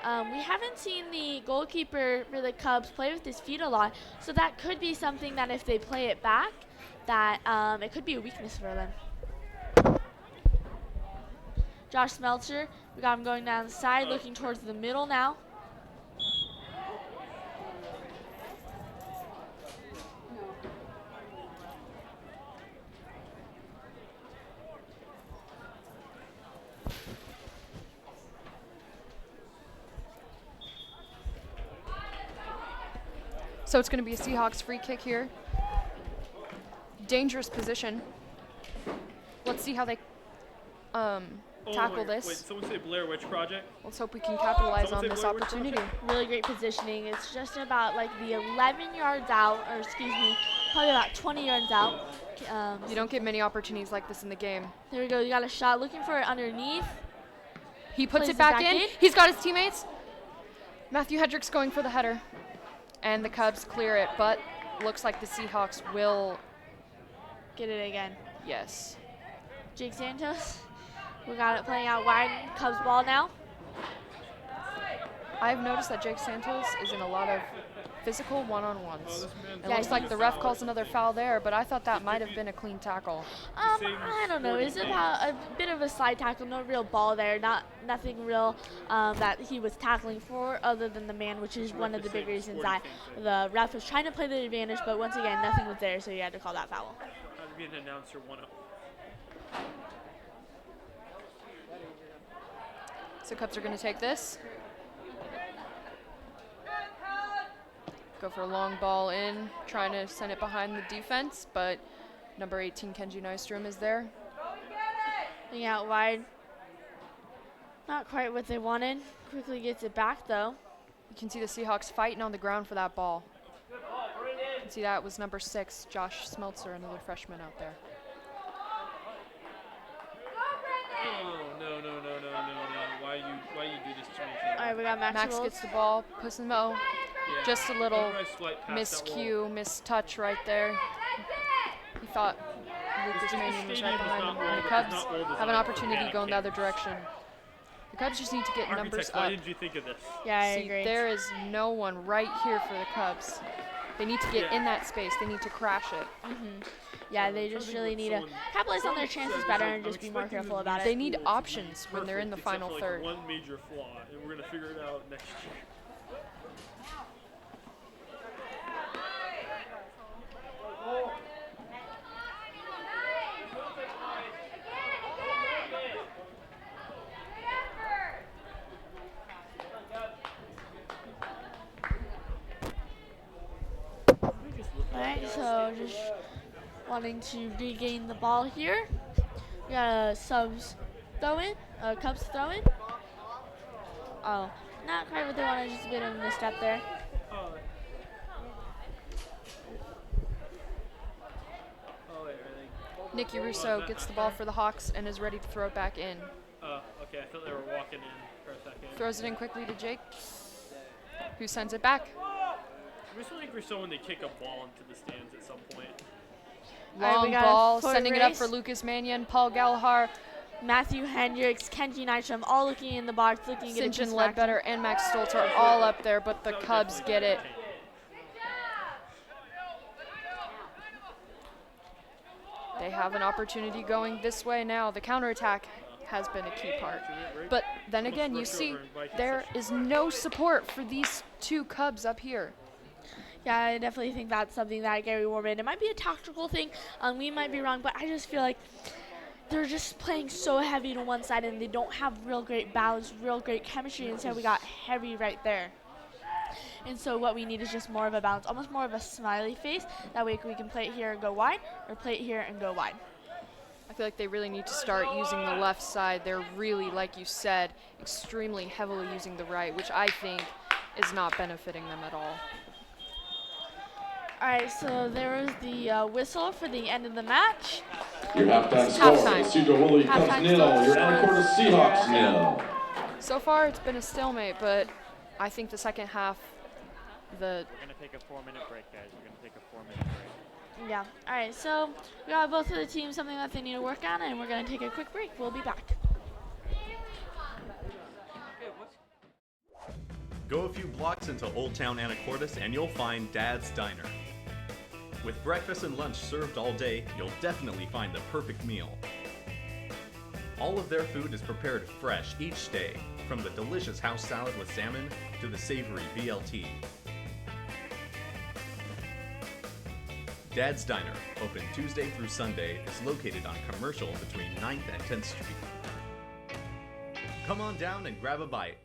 We haven't seen the goalkeeper for the Cubs play with his feet a lot, so that could be something that if they play it back, that it could be a weakness for them. Josh Smeltzer, we got him going down the side, looking towards the middle now. So it's going to be a Seahawks free kick here. Dangerous position. Let's see how they tackle this. Wait, someone say Blair Witch Project? Let's hope we can capitalize Someone on say this Blair Witch opportunity. Really great positioning. It's just about like the 11 yards out, or excuse me, probably about 20 yards out. You don't get many opportunities like this in the game. There we go. You got a shot. Looking for it underneath. He puts Plays it it back back in. in. He's got his teammates. Matthew Hendricks going for the header. And the Cubs clear it, but looks like the Seahawks will, Get it again. yes. Jake Santos. We got it playing out wide. Cubs ball now. I've noticed that Jake Santos is in a lot of physical one-on-ones. It Yeah, looks like the ref calls another foul there, but I thought that might have been a clean tackle. I don't know. It's about a bit of a slide tackle. No real ball there. Nothing real that he was tackling for, other than the man, which is one of the big reasons that the ref was trying to play the advantage. But once again, nothing was there, so he had to call that foul. How to be an announcer 1-0. So Cubs are going to take this. Go for a long ball in, trying to send it behind the defense, but number 18, Kenji Nystrom, is there. Being out wide. Not quite what they wanted. Quickly gets it back, though. You can see the Seahawks fighting on the ground for that ball. You can see that was number 6, Josh Smeltzer, another freshman out there. Oh, no. Why you do this to me? All right, we got Max. Max Rolls. gets the ball, puts him out. Yeah. Just a little Why did I swipe past that wall? miscue, mistouch right there. He thought Lucas Mannion was right behind him. And the Cubs have an opportunity to go in the other direction. The Cubs just need to get numbers Architect, why up. didn't you think of this? Yeah, I See, agree. there is no one right here for the Cubs. They need to get in that space. They need to crash it. Yeah, they just really need to capitalize on their chances better and just be more careful about They it. need options when they're in the Perfect, final except for, third. like, one major flaw, and we're going to figure it out next year. Alright, so just wanting to regain the ball here. We got a subs throw in, a Cubs throw in. Oh, not quite what they wanted, just a bit of a misstep there. Oh, wait, I think. Nicky Russo gets the ball for the Hawks and is ready to throw it back in. Okay, I thought they were walking in for a second. Throws it in quickly to Jake, who sends it back. I'm just waiting for someone to kick a ball into the stands at some point. Long we got a ball, foot sending it up race. for Lucas Mannion, Paul Gallagher, Matthew Hendricks, Kenji Nystrom, all looking in the box, looking at Sinjin Ledbetter, and Max Stoltz are all up there, but the Cubs get it. They have an opportunity going this way now. The counterattack has been a key part. But then again, you see, there is no support for these two Cubs up here. Yeah, I definitely think that's something that Gary Warman, it might be a tactical thing, we might be wrong, but I just feel like they're just playing so heavy to one side and they don't have real great balance, real great chemistry, and so we got heavy right there. And so what we need is just more of a balance, almost more of a smiley face. That way we can play it here and go wide, or play it here and go wide. I feel like they really need to start using the left side. They're really, like you said, extremely heavily using the right, which I think is not benefiting them at all. All right, so there was the whistle for the end of the match. Your halftime score, Halftime. the Sedro-Woolley Cubs Halftime nil, score. your Anacortes Seahawks nil. So far, it's been a stalemate, but I think the second half, We're going to take a 4-minute break, guys. We're going to take a 4-minute break. Yeah, all right, so we got both of the teams something that they need to work on, and we're going to take a quick break. We'll be back. Go a few blocks into Old Town Anacortes and you'll find Dad's Diner. With breakfast and lunch served all day, you'll definitely find the perfect meal. All of their food is prepared fresh each day, from the delicious house salad with salmon to the savory BLT. Dad's Diner, open Tuesday through Sunday, is located on Commercial between 9th and 10th Street. Come on down and grab a bite.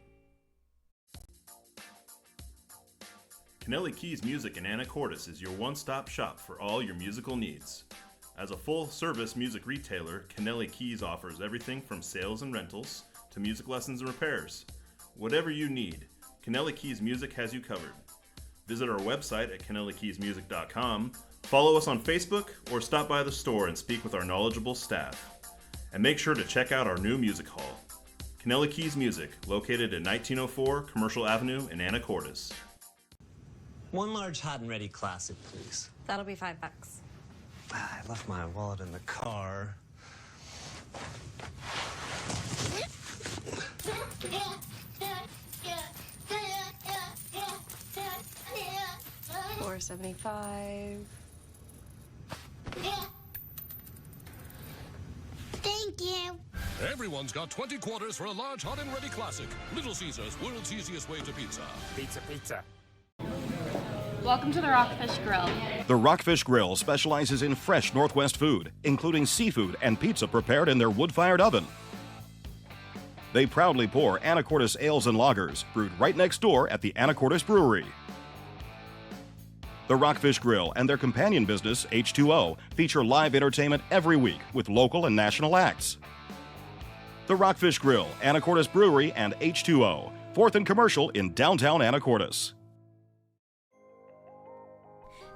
Kennelly Keys Music in Anacortes is your one-stop shop for all your musical needs. As a full-service music retailer, Kennelly Keys offers everything from sales and rentals to music lessons and repairs. Whatever you need, Kennelly Keys Music has you covered. Visit our website at KennellyKeysMusic.com, follow us on Facebook, or stop by the store and speak with our knowledgeable staff. And make sure to check out our new music hall. Kennelly Keys Music, located at 1904 Commercial Avenue in Anacortes. One large hot and ready classic, please. That'll be $5. I left my wallet in the car. $4.75. Thank you. Everyone's got 20 quarters for a large hot and ready classic. Little Caesars, world's easiest way to pizza. Pizza, pizza. Welcome to the Rockfish Grill. The Rockfish Grill specializes in fresh Northwest food, including seafood and pizza prepared in their wood-fired oven. They proudly pour Anacortes ales and lagers, brewed right next door at the Anacortes Brewery. The Rockfish Grill and their companion business, H2O, feature live entertainment every week with local and national acts. The Rockfish Grill, Anacortes Brewery, and H2O, 4th and Commercial in downtown Anacortes.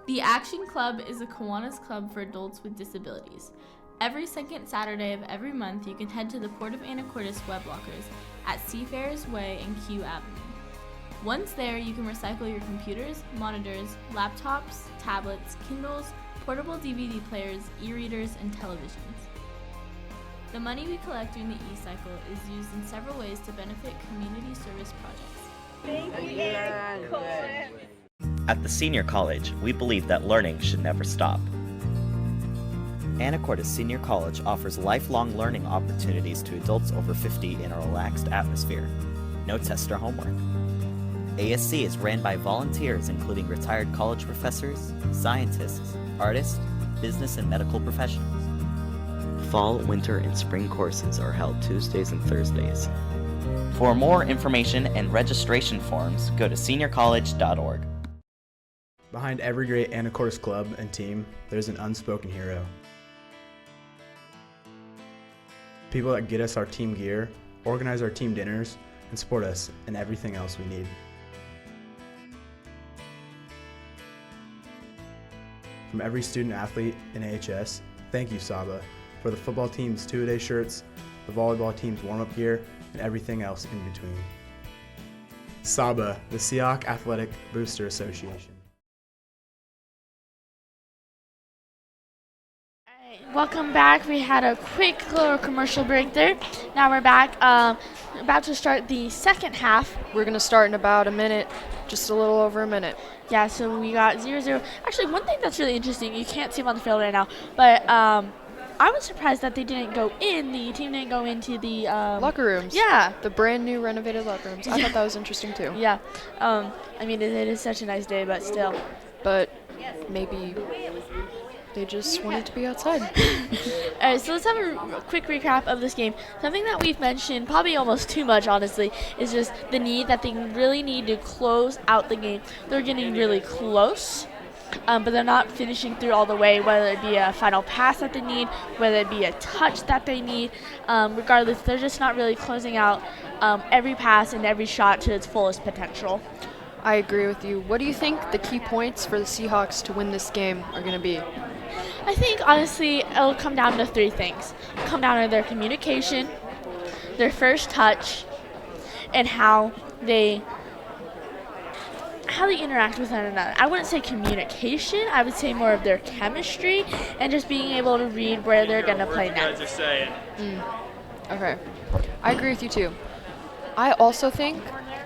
The Action Club is a Kiwanis club for adults with disabilities. Every second Saturday of every month, you can head to the Port of Anacortes Web Lockers at Seafarers Way and Q Avenue. Once there, you can recycle your computers, monitors, laptops, tablets, Kindles, portable DVD players, e-readers, and televisions. The money we collect during the e-cycle is used in several ways to benefit community service projects. Thank you. At the Senior College, we believe that learning should never stop. Anacortes Senior College offers lifelong learning opportunities to adults over 50 in a relaxed atmosphere. No test or homework. ASC is ran by volunteers including retired college professors, scientists, artists, business and medical professionals. Fall, winter, and spring courses are held Tuesdays and Thursdays. For more information and registration forms, go to seniorcollege.org. Behind every great Anacortes club and team, there's an unspoken hero. People that get us our team gear, organize our team dinners, and support us in everything else we need. From every student athlete in AHS, thank you, Saba, for the football team's two-a-day shirts, the volleyball team's warm-up gear, and everything else in between. Saba, the Seahawk Athletic Booster Association. Welcome back. We had a quick little commercial break there. Now we're back, about to start the second half. We're going to start in about a minute, just a little over a minute. Yeah, so we got 0-0. Actually, one thing that's really interesting, you can't see them on the field right now, but I was surprised that they didn't go in. The team didn't go into the locker rooms. Yeah. The brand new renovated locker rooms. I thought that was interesting too. Yeah. I mean, it is such a nice day, but still. But maybe they just wanted to be outside. All right, so let's have a quick recap of this game. Something that we've mentioned, probably almost too much, honestly, is just the need that they really need to close out the game. They're getting really close, but they're not finishing through all the way, whether it be a final pass that they need, whether it be a touch that they need. Regardless, they're just not really closing out every pass and every shot to its fullest potential. I agree with you. What do you think the key points for the Seahawks to win this game are going to be? I think, honestly, it'll come down to three things. It'll come down to their communication, their first touch, and how they interact with one another. I wouldn't say communication. I would say more of their chemistry and just being able to read where they're going to play next. Okay. I agree with you, too. I also think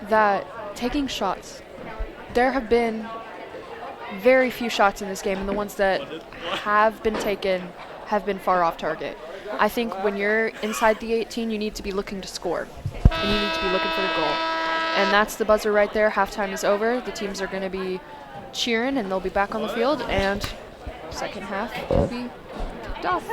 that taking shots, there have been very few shots in this game, and the ones that have been taken have been far off target. I think when you're inside the 18, you need to be looking to score, and you need to be looking for the goal. And that's the buzzer right there. Halftime is over. The teams are going to be cheering, and they'll be back on the field, and second half will be kicked off.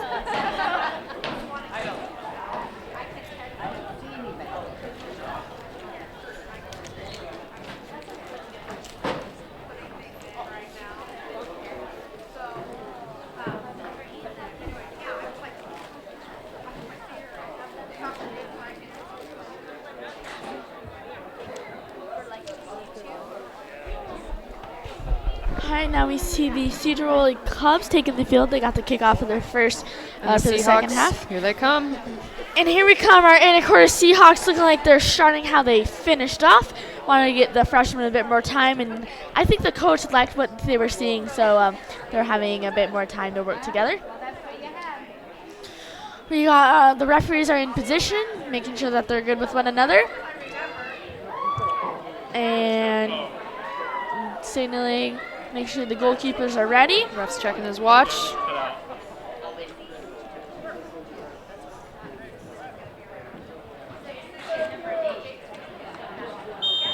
All right, now we see the Sedro-Woolley Cubs taking the field. They got the kickoff for their first for the second half. Here they come. And here we come, our Anacortes Seahawks, looking like they're starting how they finished off. Wanted to get the freshmen a bit more time, and I think the coach liked what they were seeing, so they're having a bit more time to work together. We got the referees are in position, making sure that they're good with one another. And signaling, make sure the goalkeepers are ready. Ref's checking his watch.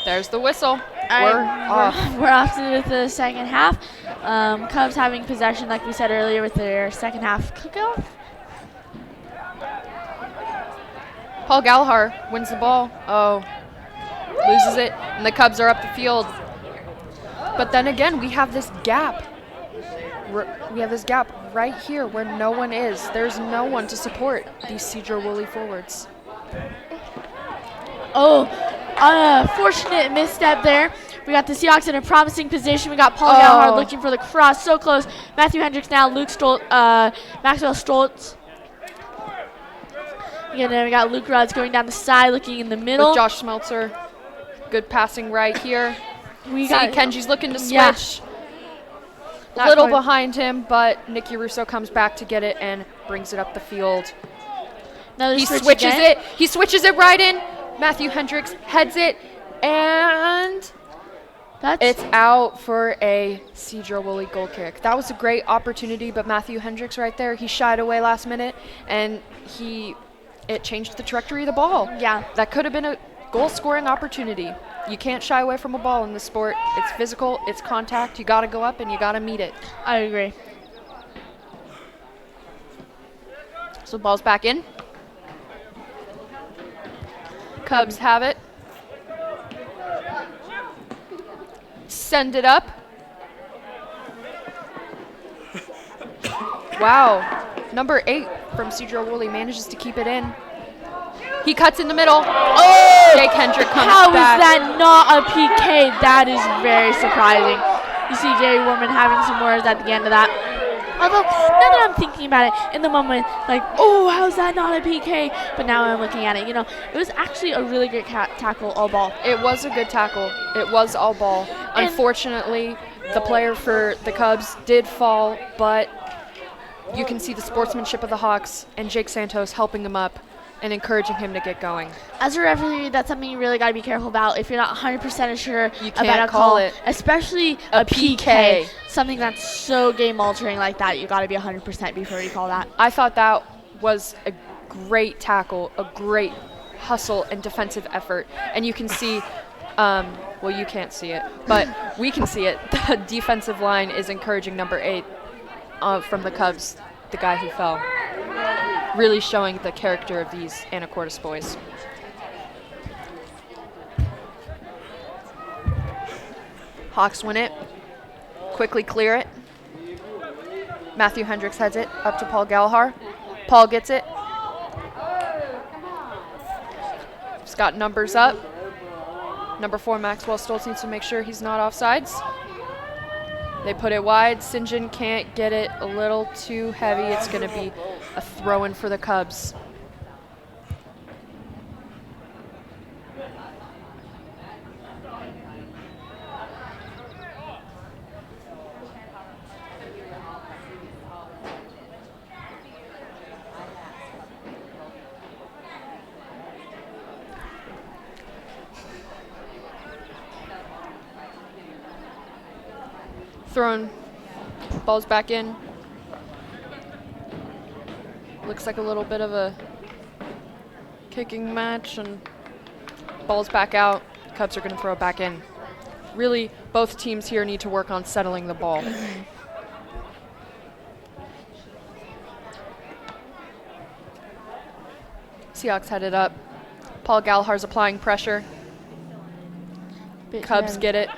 There's the whistle. We're off to the second half. Cubs having possession, like we said earlier, with their second half kickoff. Paul Gallagher wins the ball. Oh, loses it, and the Cubs are up the field. But then again, we have this gap. We have this gap right here where no one is. There's no one to support these Sedro-Woolley forwards. Oh, unfortunate misstep there. We got the Seahawks in a promising position. We got Paul Gallagher looking for the cross. So close. Matthew Hendricks now. Maxwell Stoltz. And then we got Luke Rudds going down the side, looking in the middle. With Josh Smeltzer. Good passing right here. We got Kenji's looking to switch. A little behind him, but Nicky Russo comes back to get it and brings it up the field. He switches it. He switches it right in. Matthew Hendricks heads it, and it's out for a Sedro-Woolley goal kick. That was a great opportunity, but Matthew Hendricks right there, he shied away last minute, and it changed the trajectory of the ball. Yeah. That could have been a goal-scoring opportunity. You can't shy away from a ball in this sport. It's physical, it's contact. You got to go up and you got to meet it. I agree. So ball's back in. Cubs have it. Send it up. Wow. Number 8 from Sedro-Woolley manages to keep it in. He cuts in the middle. Oh! Jake Hendrick comes How back. is that not a PK? That is very surprising. You see Jerry Warman having some words at the end of that. Although, now that I'm thinking about it, in the moment, like, oh, how's that not a PK? But now I'm looking at it, it was actually a really great tackle, all ball. It was a good tackle. It was all ball. And unfortunately, the player for the Cubs did fall, but you can see the sportsmanship of the Hawks and Jake Santos helping him up and encouraging him to get going. As a referee, that's something you really got to be careful about. If you're not 100% sure You about can't a call call, it. especially a PK, something that's so game-altering like that, you got to be 100% before you call that. I thought that was a great tackle, a great hustle and defensive effort. And you can see, well, you can't see it, but we can see it. The defensive line is encouraging number 8 from the Cubs, the guy who fell. Really showing the character of these Anacortes boys. Hawks win it, quickly clear it. Matthew Hendricks heads it up to Paul Gallagher. Paul gets it. He's got numbers up. Number 4, Maxwell Stoltz, needs to make sure he's not offsides. They put it wide. St. John can't get it a little too heavy. It's going to be a throw-in for the Cubs. Thrown, ball's back in. Looks like a little bit of a kicking match, and ball's back out. Cubs are going to throw it back in. Really, both teams here need to work on settling the ball. Seahawks headed up. Paul Gallagher's applying pressure. Cubs get it.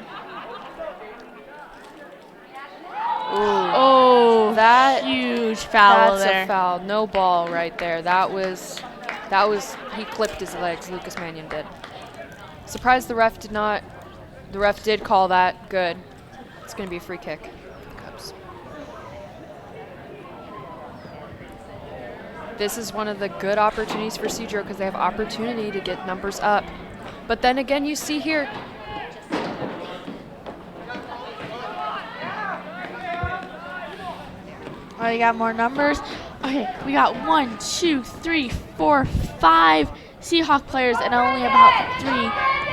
Ooh. Oh, that huge foul that's there. A foul. No ball right there. That was he clipped his legs, Lucas Mannion did. Surprised the ref did not. The ref did call that. Good. It's going to be a free kick for the Cubs. This is one of the good opportunities for Sedro because they have opportunity to get numbers up. But then again, you see here, Oh, you got more numbers? Okay, we got 1, 2, 3, 4, 5 Seahawk players and only about 3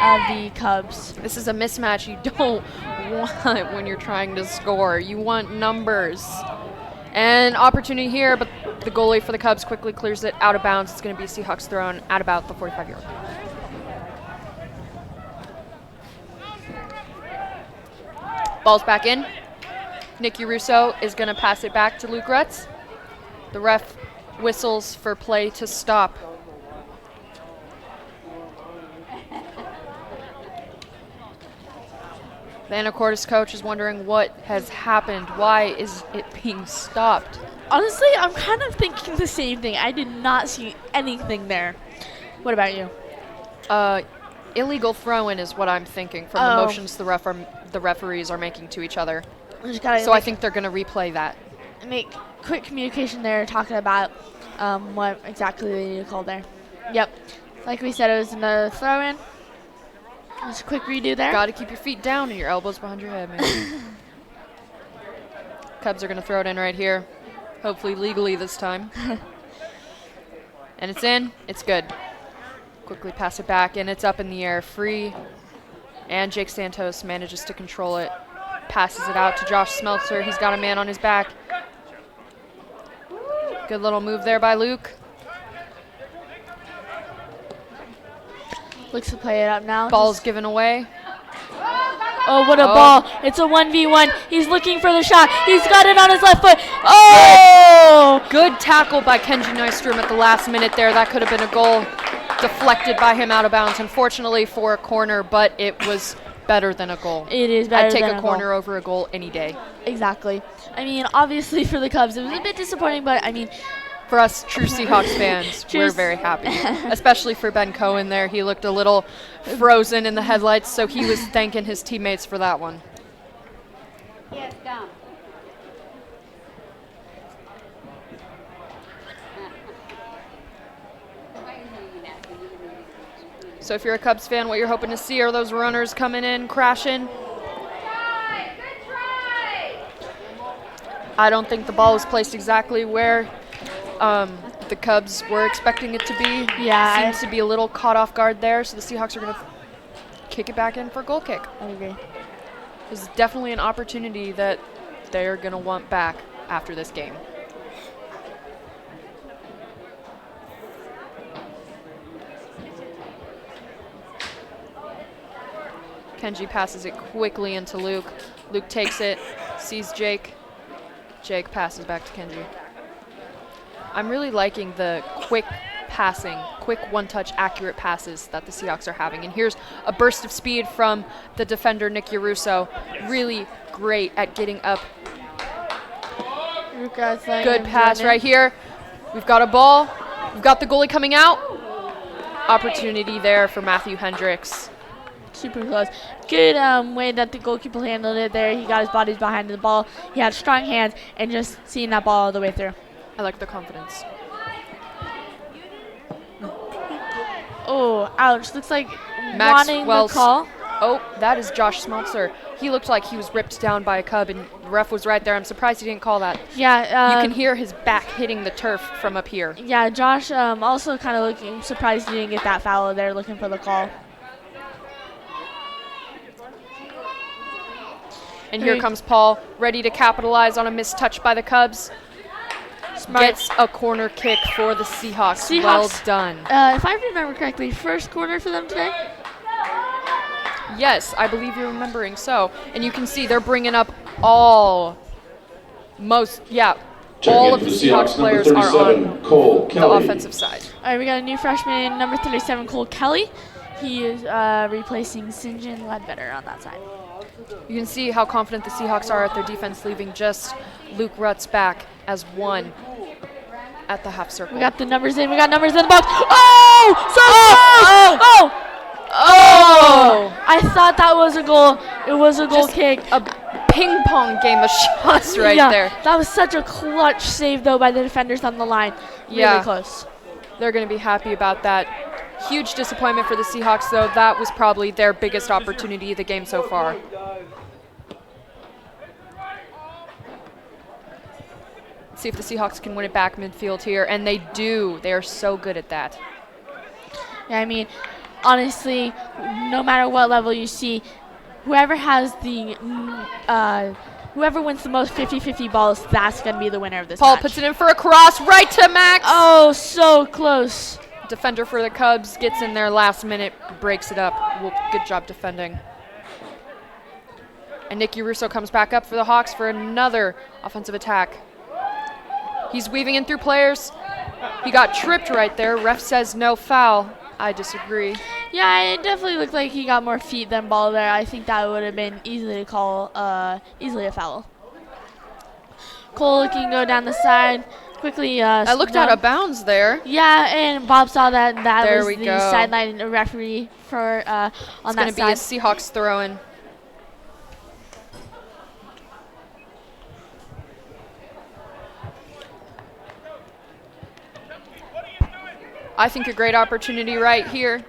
of the Cubs. This is a mismatch you don't want when you're trying to score. You want numbers. And opportunity here, but the goalie for the Cubs quickly clears it out of bounds. It's going to be Seahawks thrown at about the 45-yard line. Ball's back in. Nicky Russo is going to pass it back to Luke Rutz. The ref whistles for play to stop. The Anacortes coach is wondering what has happened. Why is it being stopped? Honestly, I'm kind of thinking the same thing. I did not see anything there. What about you? Illegal throw-in is what I'm thinking from the motions the referees are making to each other. So I think they're going to replay that. Make quick communication there, talking about what exactly they need to call there. Yep. Like we said, it was another throw-in. Just a quick redo there. Got to keep your feet down and your elbows behind your head, man. Cubs are going to throw it in right here. Hopefully legally this time. And it's in. It's good. Quickly pass it back, and it's up in the air. Free. And Jake Santos manages to control it. Passes it out to Josh Smeltzer. He's got a man on his back. Good little move there by Luke. Looks to play it up now. Ball's given away. Oh, what a ball. It's a 1v1. He's looking for the shot. He's got it on his left foot. Oh! Good tackle by Kenji Nystrom at the last minute there. That could have been a goal. Deflected by him out of bounds, unfortunately for a corner, but it was better than a goal. It is better I'd take than a a corner goal. over a goal any day. Exactly. I mean, obviously for the Cubs, it was a bit disappointing, but I mean, for us true Seahawks fans, we're very happy. Especially for Ben Cohen there. He looked a little frozen in the headlights, so he was thanking his teammates for that one. Yes, come. So if you're a Cubs fan, what you're hoping to see are those runners coming in, crashing. I don't think the ball was placed exactly where the Cubs were expecting it to be. Yeah. Seems to be a little caught off guard there, so the Seahawks are going to kick it back in for a goal kick. I agree. This is definitely an opportunity that they're going to want back after this game. Kenji passes it quickly into Luke. Luke takes it, sees Jake. Jake passes back to Kenji. I'm really liking the quick passing, quick one-touch accurate passes that the Seahawks are having. And here's a burst of speed from the defender, Nick Yaruso. Really great at getting up. Good pass right here. We've got a ball. We've got the goalie coming out. Opportunity there for Matthew Hendricks. Super close. Good way that the goalkeeper handled it there. He got his bodies behind the ball. He had strong hands and just seeing that ball all the way through. I like the confidence. Oh, ouch. Looks like wanting the call. Oh, that is Josh Smeltzer. He looked like he was ripped down by a Cub, and the ref was right there. I'm surprised he didn't call that. Yeah. You can hear his back hitting the turf from up here. Yeah, Josh also kind of looking surprised he didn't get that foul there, looking for the call. And here comes Paul, ready to capitalize on a missed touch by the Cubs. Smart. Gets a corner kick for the Seahawks. Well done. If I remember correctly, first corner for them today? Yes, I believe you're remembering so. And you can see they're bringing up all of the Seahawks players are on the offensive side. All right, we got a new freshman, number 37, Cole Kelly. He is replacing St. John Ledbetter on that side. You can see how confident the Seahawks are at their defense, leaving just Luke Rutz back as one at the half circle. We got the numbers in. We got numbers in the box. Oh! I thought that was a goal. It was a goal kick. A ping pong game of shots right there. That was such a clutch save, though, by the defenders on the line. Really close. They're going to be happy about that. Huge disappointment for the Seahawks, though. That was probably their biggest opportunity of the game so far. Let's see if the Seahawks can win it back midfield here, and they do. They are so good at that. Yeah, I mean, honestly, no matter what level you see, whoever has the whoever wins the most 50-50 balls, that's going to be the winner of this Paul match. puts it in for a cross right to Max. Oh, so close. Defender for the Cubs gets in there last minute, breaks it up. Good job defending. And Nick Russo comes back up for the Hawks for another offensive attack. He's weaving in through players. He got tripped right there. Ref says no foul. I disagree. Yeah, it definitely looked like he got more feet than ball there. I think that would have been easily a foul. Cole can go down the side. Quickly, I looked out of bounds there. Yeah, and Bob saw that. There was we the go. sideline referee for on that side. It's going to be a Seahawks throw-in. I think a great opportunity right here.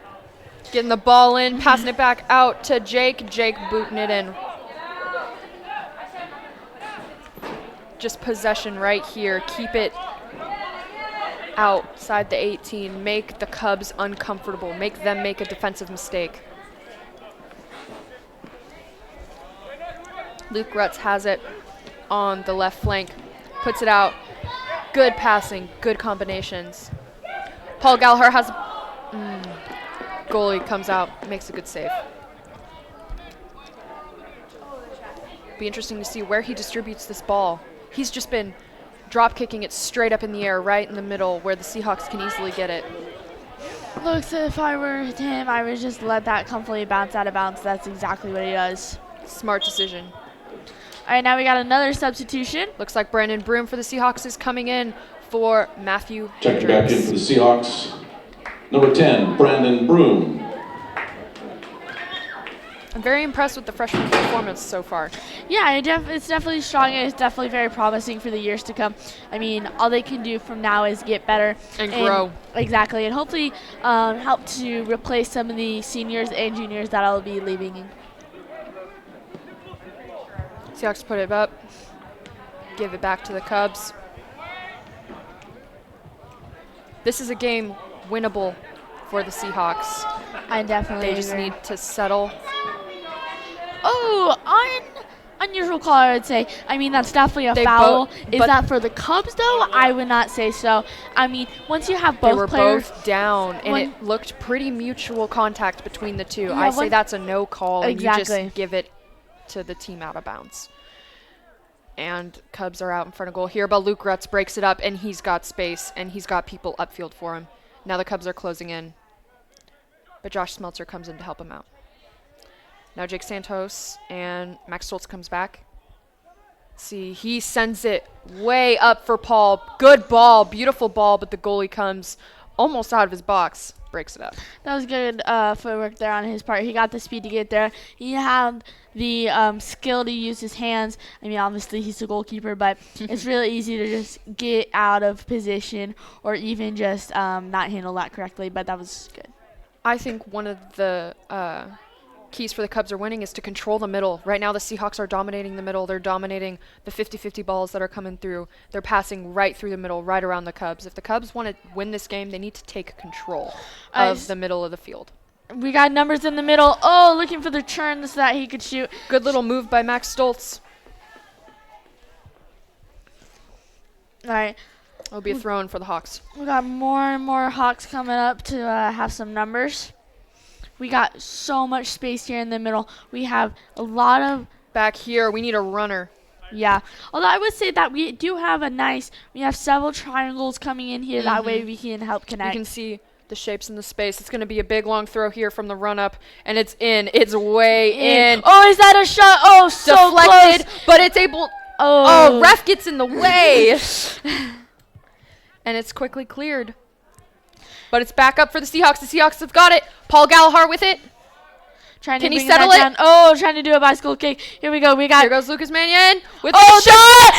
Getting the ball in, passing it back out to Jake. Jake booting it in. Just possession right here. Keep it outside the 18. Make the Cubs uncomfortable. Make them make a defensive mistake. Luke Rutz has it on the left flank. Puts it out. Good passing. Good combinations. Paul Gallagher has goalie comes out, makes a good save. Be interesting to see where he distributes this ball. He's just been drop kicking it straight up in the air, right in the middle, where the Seahawks can easily get it. Looks, if I were him, I would just let that comfortably bounce out of bounds. That's exactly what he does. Smart decision. All right, now we got another substitution. Looks like Brandon Broom for the Seahawks is coming in for Matthew Checking back in for the Seahawks. Number 10, Brandon Broom. I'm very impressed with the freshman performance so far. Yeah, it's definitely strong, and it's definitely very promising for the years to come. I mean, all they can do from now is get better. And grow. Exactly, and hopefully help to replace some of the seniors and juniors that will be leaving. Seahawks put it up. Give it back to the Cubs. This is a game winnable for the Seahawks. I definitely They just agree. need to settle. Oh, unusual call, I would say. I mean, that's definitely a They foul. Is but that for the Cubs, though? I would not say so. I mean, once you have both They were players, both down, and it looked pretty mutual contact between the two. Yeah, I say that's a no call, and you Exactly. just give it to the team out of bounds. And Cubs are out in front of goal here, but Luke Rutz breaks it up, and he's got space, and he's got people upfield for him. Now the Cubs are closing in, but Josh Smeltzer comes in to help him out. Now Jake Santos and Max Stoltz comes back. See, he sends it way up for Paul. Good ball, beautiful ball, but the goalie comes almost out of his box, breaks it up. that was good footwork there on his part. He got the speed to get there. He had the skill to use his hands. I mean, obviously he's the goalkeeper, but it's really easy to just get out of position or even just not handle that correctly, but that was good. I think one of the keys for the Cubs are winning is to control the middle. Right now the Seahawks are dominating the middle. They're dominating the 50-50 balls that are coming through. They're passing right through the middle, right around the Cubs. If the Cubs want to win this game, they need to take control of the middle of the field. We got numbers in the middle. Oh, looking for the turn so that he could shoot. Good little move by Max Stoltz. All right. It'll be a throw-in for the Hawks. We got more and more Hawks coming up to have some numbers. We got so much space here in the middle. We have a lot of... Back here, we need a runner. Yeah. Although I would say that we do have we have several triangles coming in here. That way we can help connect. You can see the shapes in the space. It's going to be a big, long throw here from the run-up, and it's in. It's way in. Oh, is that a shot? Oh, so deflected, close. but it's able... Oh, ref gets in the way. And it's quickly cleared. But it's back up for the Seahawks. The Seahawks have got it. Paul Gallagher with it. Can he bring settle that it? down. Oh, trying to do a bicycle kick. Here we go. Here goes Lucas Mannion with the Oh, shot.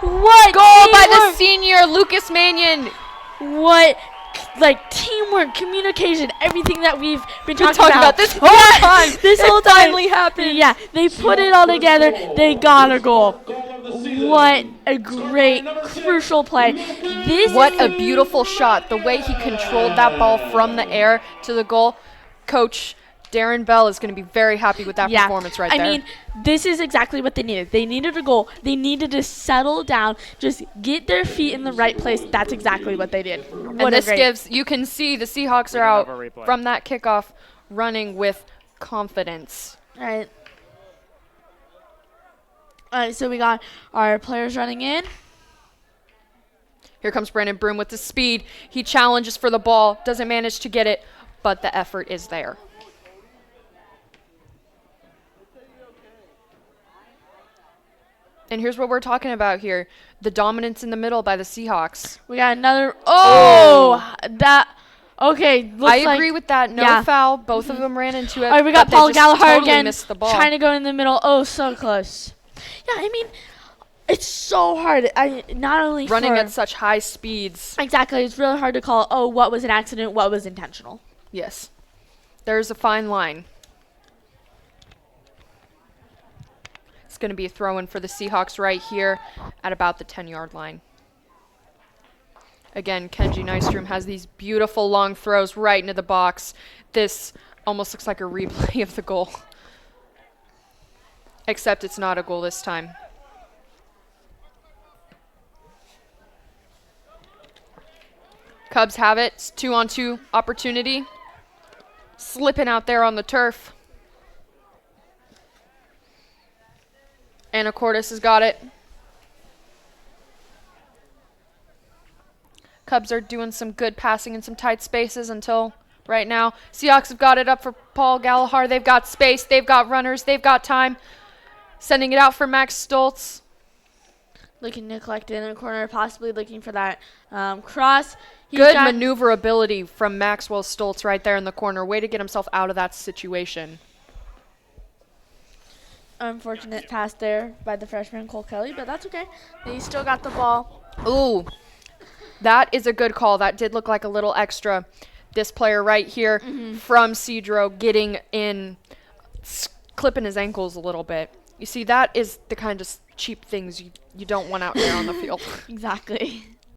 no! What? Goal by the teamwork. senior Lucas Mannion. What? Like teamwork, communication, everything that we've been Been talking about this whole time. This It whole time. finally happened. Yeah, they put it all together. They got a goal. What a great, crucial play. What a beautiful shot. The way he controlled that ball from the air to the goal. Coach Darren Bell is going to be very happy with that performance right there. I mean, this is exactly what they needed. They needed a goal. They needed to settle down, just get their feet in the right place. That's exactly what they did. And this gives, you can see the Seahawks are out from that kickoff running with confidence. All right, so we got our players running in. Here comes Brandon Broom with the speed. He challenges for the ball, doesn't manage to get it, but the effort is there. And here's what we're talking about here. The dominance in the middle by the Seahawks. We got another. Okay. I agree with that. No foul. Both of them ran into it. All right, we got but Paul they just Gallagher totally again, missed the ball. trying to go in the middle. Oh, so close. Yeah, I mean, it's so hard. Not only running at such high speeds. Exactly. It's really hard to call, what was an accident, what was intentional. Yes. There's a fine line. It's going to be a throw-in for the Seahawks right here at about the 10-yard line. Again, Kenji Nystrom has these beautiful long throws right into the box. This almost looks like a replay of the goal. Except it's not a goal this time. Cubs have it. It's 2-on-2 opportunity. Slipping out there on the turf. Anacortes has got it. Cubs are doing some good passing in some tight spaces until right now. Seahawks have got it up for Paul Gallagher. They've got space. They've got runners. They've got time. Sending it out for Max Stoltz. Looking to collect it in the corner, possibly looking for that cross. Good maneuverability from Maxwell Stoltz right there in the corner. Way to get himself out of that situation. Unfortunate pass there by the freshman Cole Kelly, but that's okay. They still got the ball. Ooh, that is a good call. That did look like a little extra. This player right here from Sedro getting in, clipping his ankles a little bit. You see, that is the kind of cheap things you don't want out there on the field. Exactly.